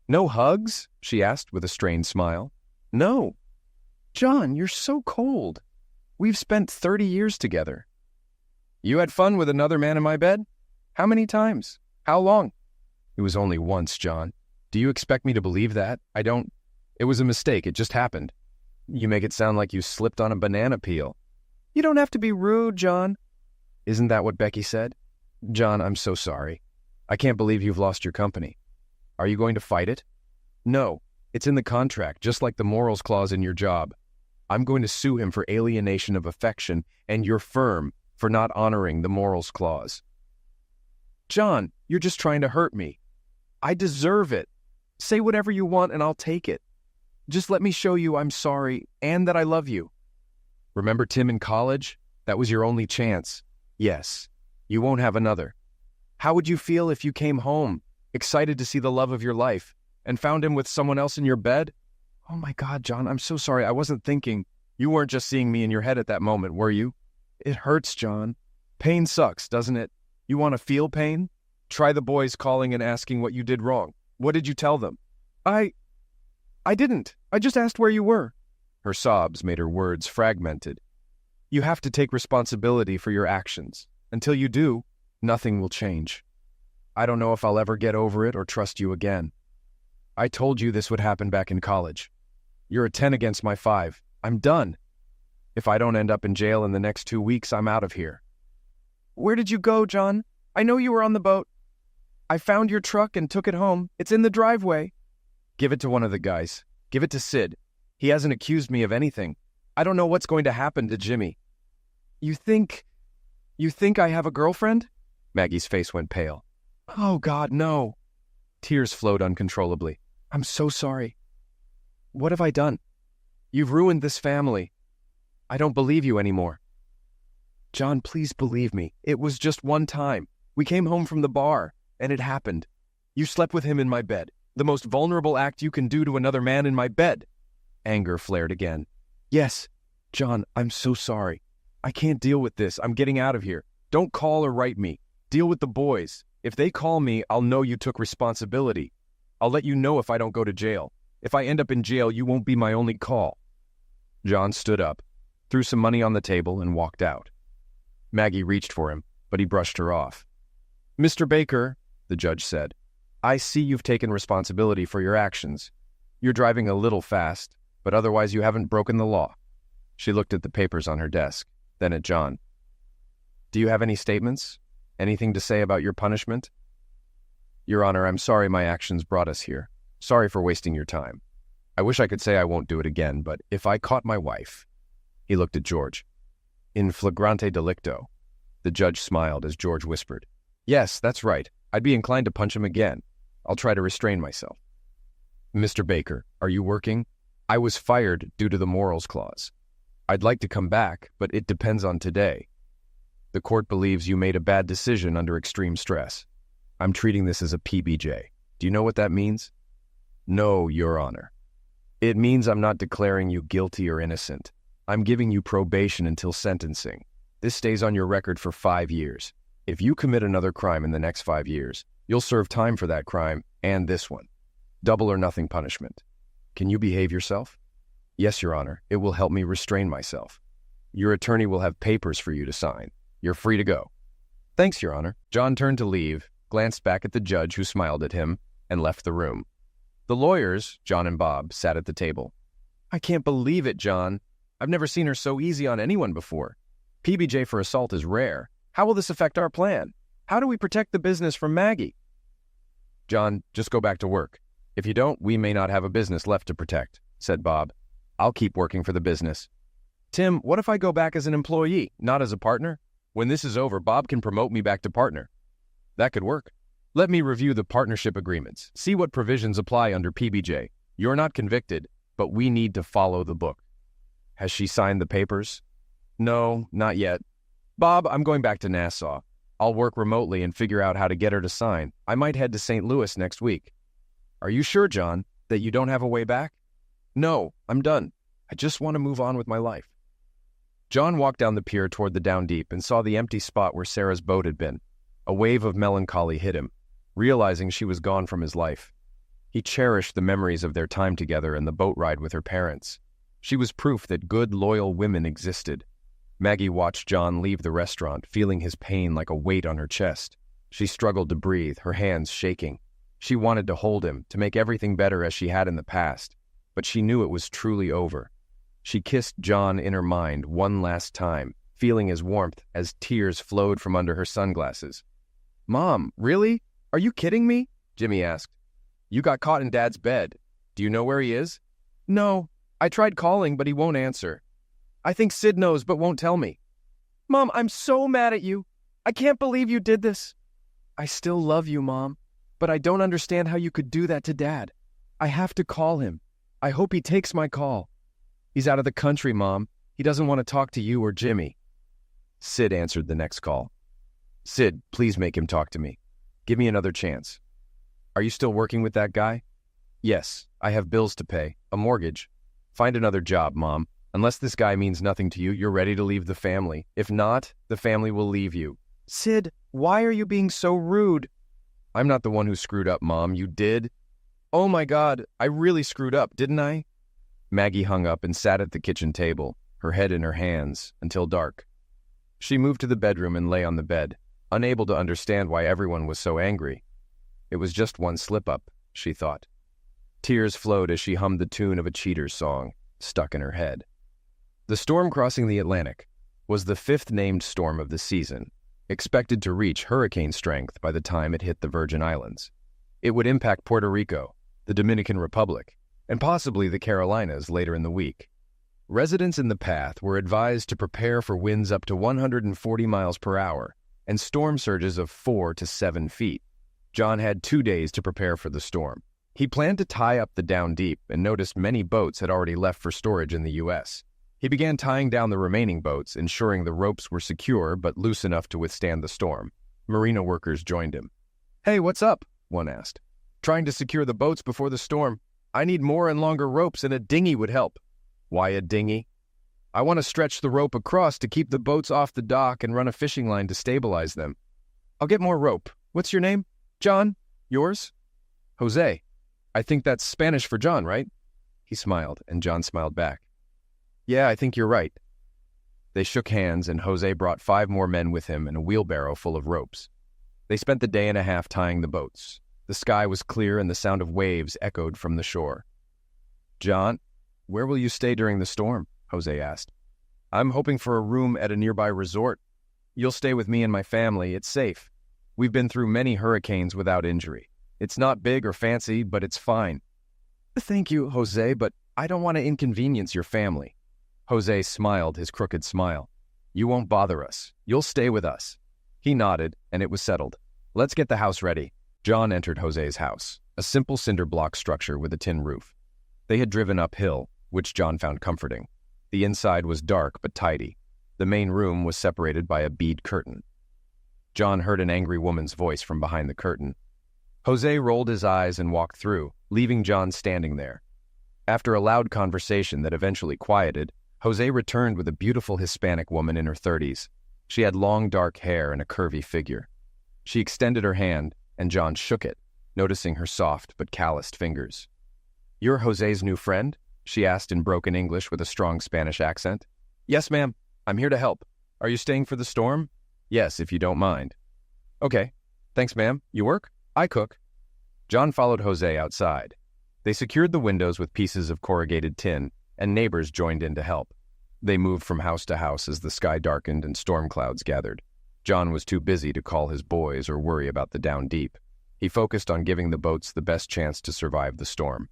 No hugs? She asked with a strained smile. No. John, you're so cold. We've spent 30 years together. You had fun with another man in my bed? How many times? How long? It was only once, John. Do you expect me to believe that? I don't. It was a mistake. It just happened. You make it sound like you slipped on a banana peel. You don't have to be rude, John. Isn't that what Becky said? John, I'm so sorry. I can't believe you've lost your company. Are you going to fight it? No. It's in the contract, just like the morals clause in your job. I'm going to sue him for alienation of affection and your firm for not honoring the morals clause. John, you're just trying to hurt me. I deserve it. Say whatever you want and I'll take it. Just let me show you I'm sorry and that I love you. Remember Tim in college? That was your only chance. Yes, you won't have another. How would you feel if you came home, excited to see the love of your life, and found him with someone else in your bed? Oh my God, John, I'm so sorry. I wasn't thinking. You weren't just seeing me in your head at that moment, were you? It hurts, John. Pain sucks, doesn't it? You want to feel pain? Try the boys calling and asking what you did wrong. What did you tell them? I didn't. I just asked where you were. Her sobs made her words fragmented. You have to take responsibility for your actions. Until you do, nothing will change. I don't know if I'll ever get over it or trust you again. I told you this would happen back in college. You're a 10 against my 5. I'm done. If I don't end up in jail in the next 2 weeks, I'm out of here. Where did you go, John? I know you were on the boat. I found your truck and took it home. It's in the driveway. Give it to one of the guys. Give it to Sid. He hasn't accused me of anything. I don't know what's going to happen to Jimmy. You think I have a girlfriend? Maggie's face went pale. Oh, God, no. Tears flowed uncontrollably. I'm so sorry. What have I done? You've ruined this family. I don't believe you anymore. John, please believe me. It was just one time. We came home from the bar, and it happened. You slept with him in my bed. The most vulnerable act you can do to another man in my bed. Anger flared again. Yes, John, I'm so sorry. I can't deal with this. I'm getting out of here. Don't call or write me. Deal with the boys. If they call me, I'll know you took responsibility. I'll let you know if I don't go to jail. If I end up in jail, you won't be my only call. John stood up, threw some money on the table, and walked out. Maggie reached for him, but he brushed her off. Mr. Baker, the judge said, I see you've taken responsibility for your actions. You're driving a little fast, but otherwise you haven't broken the law. She looked at the papers on her desk, then at John. Do you have any statements? Anything to say about your punishment? Your Honor, I'm sorry my actions brought us here. Sorry for wasting your time. I wish I could say I won't do it again, but if I caught my wife... He looked at George. In flagrante delicto. The judge smiled as George whispered. Yes, that's right. I'd be inclined to punch him again. I'll try to restrain myself. Mr. Baker, are you working? I was fired due to the morals clause. I'd like to come back, but it depends on today. The court believes you made a bad decision under extreme stress. I'm treating this as a PBJ. Do you know what that means? No, Your Honor. It means I'm not declaring you guilty or innocent. I'm giving you probation until sentencing. This stays on your record for 5 years. If you commit another crime in the next 5 years, you'll serve time for that crime and this one. Double or nothing punishment. Can you behave yourself? Yes, Your Honor. It will help me restrain myself. Your attorney will have papers for you to sign. You're free to go. Thanks, Your Honor. John turned to leave, glanced back at the judge who smiled at him, and left the room. The lawyers, John and Bob, sat at the table. I can't believe it, John. I've never seen her so easy on anyone before. PBJ for assault is rare. How will this affect our plan? How do we protect the business from Maggie? John, just go back to work. If you don't, we may not have a business left to protect, said Bob. I'll keep working for the business. Tim, what if I go back as an employee, not as a partner? When this is over, Bob can promote me back to partner. That could work. Let me review the partnership agreements, see what provisions apply under PBJ. You're not convicted, but we need to follow the book. Has she signed the papers? No, not yet. Bob, I'm going back to Nassau. I'll work remotely and figure out how to get her to sign. I might head to St. Louis next week. Are you sure, John, that you don't have a way back? No, I'm done. I just want to move on with my life. John walked down the pier toward the Down Deep and saw the empty spot where Sarah's boat had been. A wave of melancholy hit him, realizing she was gone from his life. He cherished the memories of their time together and the boat ride with her parents. She was proof that good, loyal women existed. Maggie watched John leave the restaurant, feeling his pain like a weight on her chest. She struggled to breathe, her hands shaking. She wanted to hold him, to make everything better as she had in the past, but she knew it was truly over. She kissed John in her mind one last time, feeling his warmth as tears flowed from under her sunglasses. Mom, really? Are you kidding me? Jimmy asked. You got caught in Dad's bed. Do you know where he is? No. I tried calling, but he won't answer. I think Sid knows, but won't tell me. Mom, I'm so mad at you. I can't believe you did this. I still love you, Mom, but I don't understand how you could do that to Dad. I have to call him. I hope he takes my call. He's out of the country, Mom. He doesn't want to talk to you or Jimmy. Sid answered the next call. Sid, please make him talk to me. Give me another chance. Are you still working with that guy? Yes, I have bills to pay, a mortgage. Find another job, Mom. Unless this guy means nothing to you, you're ready to leave the family. If not, the family will leave you. Sid, why are you being so rude? I'm not the one who screwed up, Mom. You did. Oh my God, I really screwed up, didn't I? Maggie hung up and sat at the kitchen table, her head in her hands, until dark. She moved to the bedroom and lay on the bed, unable to understand why everyone was so angry. It was just one slip-up, she thought. Tears flowed as she hummed the tune of a cheater's song, stuck in her head. The storm crossing the Atlantic was the fifth named storm of the season, expected to reach hurricane strength by the time it hit the Virgin Islands. It would impact Puerto Rico, the Dominican Republic, and possibly the Carolinas later in the week. Residents in the path were advised to prepare for winds up to 140 miles per hour and storm surges of 4 to 7 feet. John had 2 days to prepare for the storm. He planned to tie up the Down Deep and noticed many boats had already left for storage in the U.S. He began tying down the remaining boats, ensuring the ropes were secure but loose enough to withstand the storm. Marina workers joined him. Hey, what's up? One asked. Trying to secure the boats before the storm. I need more and longer ropes, and a dinghy would help. Why a dinghy? I want to stretch the rope across to keep the boats off the dock and run a fishing line to stabilize them. I'll get more rope. What's your name? John? Yours? Jose. I think that's Spanish for John, right? He smiled, and John smiled back. Yeah, I think you're right. They shook hands, and Jose brought 5 more men with him and a wheelbarrow full of ropes. They spent the day and a half tying the boats. The sky was clear and the sound of waves echoed from the shore. John, where will you stay during the storm? Jose asked. I'm hoping for a room at a nearby resort. You'll stay with me and my family. It's safe. We've been through many hurricanes without injury. It's not big or fancy, but it's fine. Thank you, Jose, but I don't want to inconvenience your family. Jose smiled his crooked smile. You won't bother us. You'll stay with us. He nodded, and it was settled. Let's get the house ready. John entered Jose's house, a simple cinder block structure with a tin roof. They had driven uphill, which John found comforting. The inside was dark but tidy. The main room was separated by a bead curtain. John heard an angry woman's voice from behind the curtain. Jose rolled his eyes and walked through, leaving John standing there. After a loud conversation that eventually quieted, Jose returned with a beautiful Hispanic woman in her 30s. She had long dark hair and a curvy figure. She extended her hand, and John shook it, noticing her soft but calloused fingers. "You're Jose's new friend?" she asked in broken English with a strong Spanish accent. "Yes, ma'am. I'm here to help. Are you staying for the storm?" "Yes, if you don't mind." "Okay. Thanks, ma'am. You work?" "I cook." John followed Jose outside. They secured the windows with pieces of corrugated tin, and neighbors joined in to help. They moved from house to house as the sky darkened and storm clouds gathered. John was too busy to call his boys or worry about the down deep. He focused on giving the boats the best chance to survive the storm.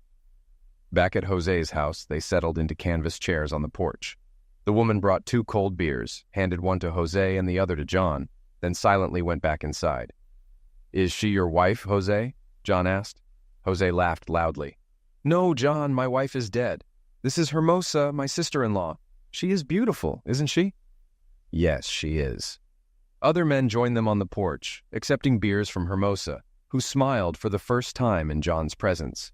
Back at Jose's house, they settled into canvas chairs on the porch. The woman brought 2 cold beers, handed one to Jose and the other to John, then silently went back inside. "Is she your wife, Jose?" John asked. Jose laughed loudly. "No, John, my wife is dead. This is Hermosa, my sister-in-law. She is beautiful, isn't she?" "Yes, she is." Other men joined them on the porch, accepting beers from Hermosa, who smiled for the first time in John's presence.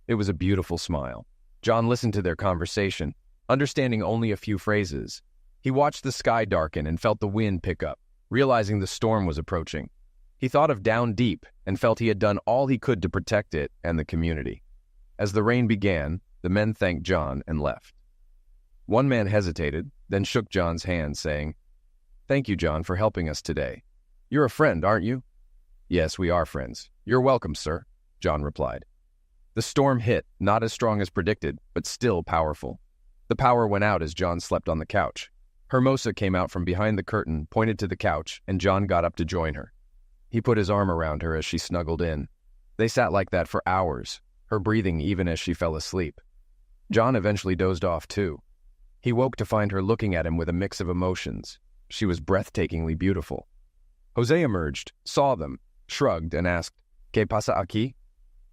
It was a beautiful smile. John listened to their conversation, understanding only a few phrases. He watched the sky darken and felt the wind pick up, realizing the storm was approaching. He thought of Down Deep and felt he had done all he could to protect it and the community. As the rain began, the men thanked John and left. One man hesitated, then shook John's hand, saying, "Thank you, John, for helping us today. You're a friend, aren't you?" "Yes, we are friends. You're welcome, sir," John replied. The storm hit, not as strong as predicted, but still powerful. The power went out as John slept on the couch. Hermosa came out from behind the curtain, pointed to the couch, and John got up to join her. He put his arm around her as she snuggled in. They sat like that for hours, her breathing even as she fell asleep. John eventually dozed off too. He woke to find her looking at him with a mix of emotions. She was breathtakingly beautiful. Jose emerged, saw them, shrugged, and asked, "¿Qué pasa aquí?"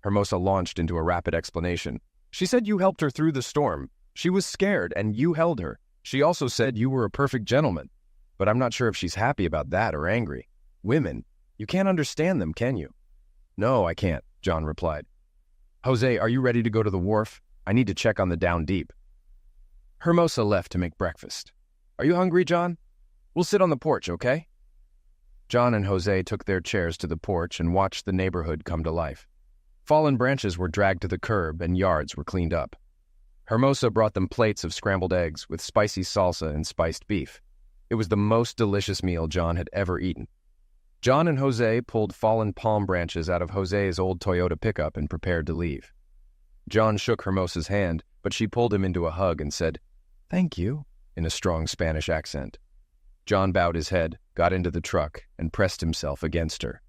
Hermosa launched into a rapid explanation. "She said you helped her through the storm. She was scared, and you held her. She also said you were a perfect gentleman. But I'm not sure if she's happy about that or angry. Women, you can't understand them, can you?" "No, I can't," John replied. "Jose, are you ready to go to the wharf? I need to check on the Down Deep." Hermosa left to make breakfast. "Are you hungry, John? We'll sit on the porch, okay?" John and Jose took their chairs to the porch and watched the neighborhood come to life. Fallen branches were dragged to the curb and yards were cleaned up. Hermosa brought them plates of scrambled eggs with spicy salsa and spiced beef. It was the most delicious meal John had ever eaten. John and Jose pulled fallen palm branches out of Jose's old Toyota pickup and prepared to leave. John shook Hermosa's hand, but she pulled him into a hug and said, "Thank you," in a strong Spanish accent. John bowed his head, got into the truck, and pressed himself against her.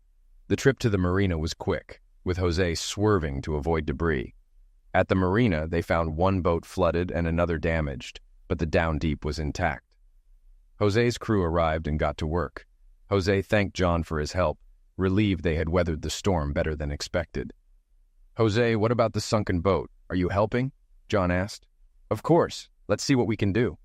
The trip to the marina was quick, with Jose swerving to avoid debris. At the marina, they found one boat flooded and another damaged, but the Down Deep was intact. Jose's crew arrived and got to work. Jose thanked John for his help, relieved they had weathered the storm better than expected. "Jose, what about the sunken boat? Are you helping?" John asked. "Of course. Let's see what we can do."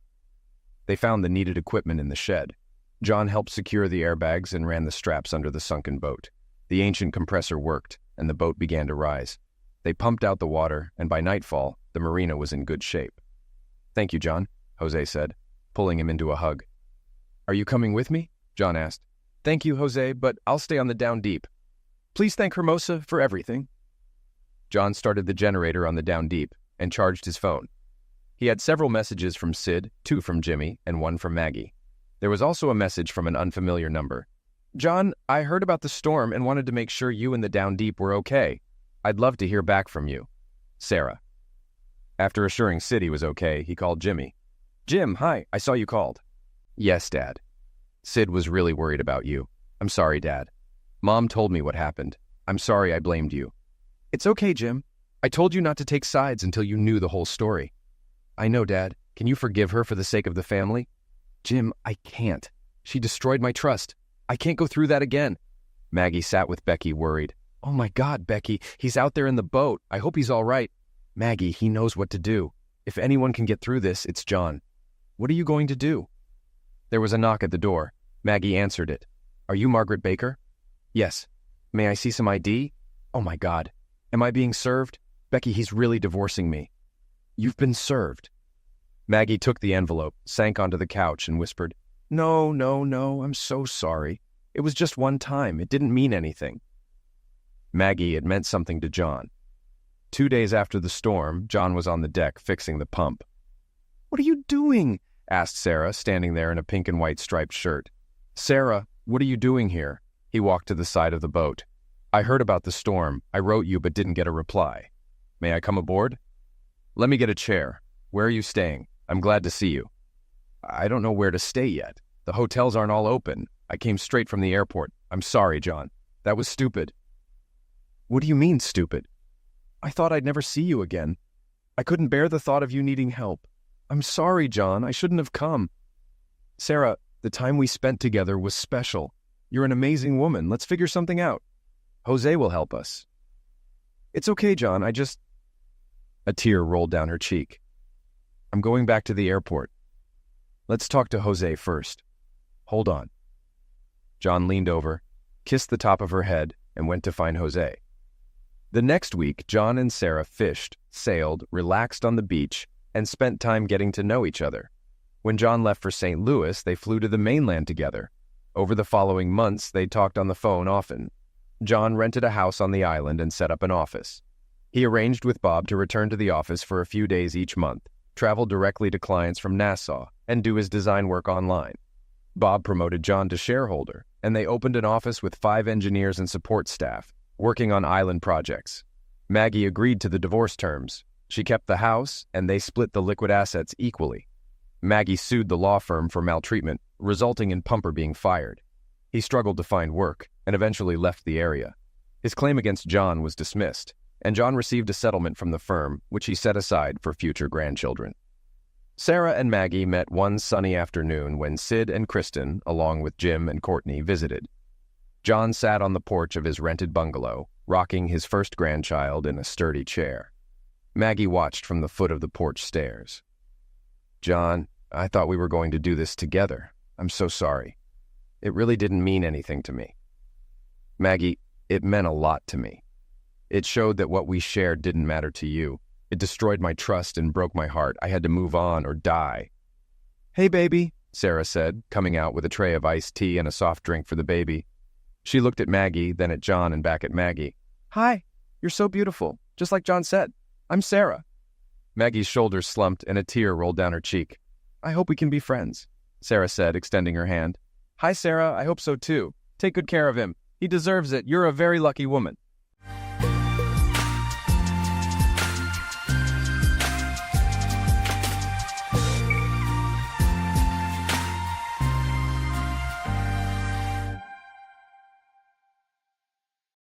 They found the needed equipment in the shed. John helped secure the airbags and ran the straps under the sunken boat. The ancient compressor worked, and the boat began to rise. They pumped out the water, and by nightfall, the marina was in good shape. "Thank you, John," Jose said, pulling him into a hug. "Are you coming with me?" John asked. "Thank you, Jose, but I'll stay on the Down Deep. Please thank Hermosa for everything." John started the generator on the Down Deep and charged his phone. He had several messages from Sid, 2 from Jimmy, and 1 from Maggie. There was also a message from an unfamiliar number. "John, I heard about the storm and wanted to make sure you and the Down Deep were okay. I'd love to hear back from you. Sarah." After assuring Sid he was okay, he called Jimmy. "Jim, hi, I saw you called." "Yes, Dad. Sid was really worried about you. I'm sorry, Dad. Mom told me what happened. I'm sorry I blamed you." "It's okay, Jim. I told you not to take sides until you knew the whole story." "I know, Dad. Can you forgive her for the sake of the family?" "Jim, I can't. She destroyed my trust. I can't go through that again." Maggie sat with Becky, worried. "Oh my God, Becky, he's out there in the boat. I hope he's all right." "Maggie, he knows what to do. If anyone can get through this, it's John." "What are you going to do?" There was a knock at the door. Maggie answered it. "Are you Margaret Baker?" "Yes." "May I see some ID?" "Oh my God. Am I being served? Becky, he's really divorcing me." "You've been served." Maggie took the envelope, sank onto the couch, and whispered, No, no, no, I'm so sorry. It was just one time. It didn't mean anything. Maggie, it meant something to John. 2 days after the storm, John was on the deck fixing the pump. What are you doing? Asked Sarah, standing there in a pink and white striped shirt. Sarah, what are you doing here? He walked to the side of the boat. I heard about the storm. I wrote you but didn't get a reply. May I come aboard? Let me get a chair. Where are you staying? I'm glad to see you. I don't know where to stay yet. The hotels aren't all open. I came straight from the airport. I'm sorry, John. That was stupid. What do you mean, stupid? I thought I'd never see you again. I couldn't bear the thought of you needing help. I'm sorry, John. I shouldn't have come. Sarah, the time we spent together was special. You're an amazing woman. Let's figure something out. Jose will help us. It's okay, John. A tear rolled down her cheek. I'm going back to the airport. Let's talk to Jose first. Hold on. John leaned over, kissed the top of her head, and went to find Jose. The next week, John and Sarah fished, sailed, relaxed on the beach, and spent time getting to know each other. When John left for St. Louis, they flew to the mainland together. Over the following months, they talked on the phone often. John rented a house on the island and set up an office. He arranged with Bob to return to the office for a few days each month, travel directly to clients from Nassau, and do his design work online. Bob promoted John to shareholder, and they opened an office with 5 engineers and support staff, working on island projects. Maggie agreed to the divorce terms. She kept the house, and they split the liquid assets equally. Maggie sued the law firm for maltreatment, resulting in Pumper being fired. He struggled to find work, and eventually left the area. His claim against John was dismissed, and John received a settlement from the firm, which he set aside for future grandchildren. Sarah and Maggie met one sunny afternoon when Sid and Kristen, along with Jim and Courtney, visited. John sat on the porch of his rented bungalow, rocking his first grandchild in a sturdy chair. Maggie watched from the foot of the porch stairs. John, I thought we were going to do this together. I'm so sorry. It really didn't mean anything to me. Maggie, it meant a lot to me. It showed that what we shared didn't matter to you. It destroyed my trust and broke my heart. I had to move on or die. Hey, baby, Sarah said, coming out with a tray of iced tea and a soft drink for the baby. She looked at Maggie, then at John and back at Maggie. Hi, you're so beautiful, just like John said. I'm Sarah. Maggie's shoulders slumped and a tear rolled down her cheek. I hope we can be friends, Sarah said, extending her hand. Hi, Sarah, I hope so too. Take good care of him. He deserves it. You're a very lucky woman.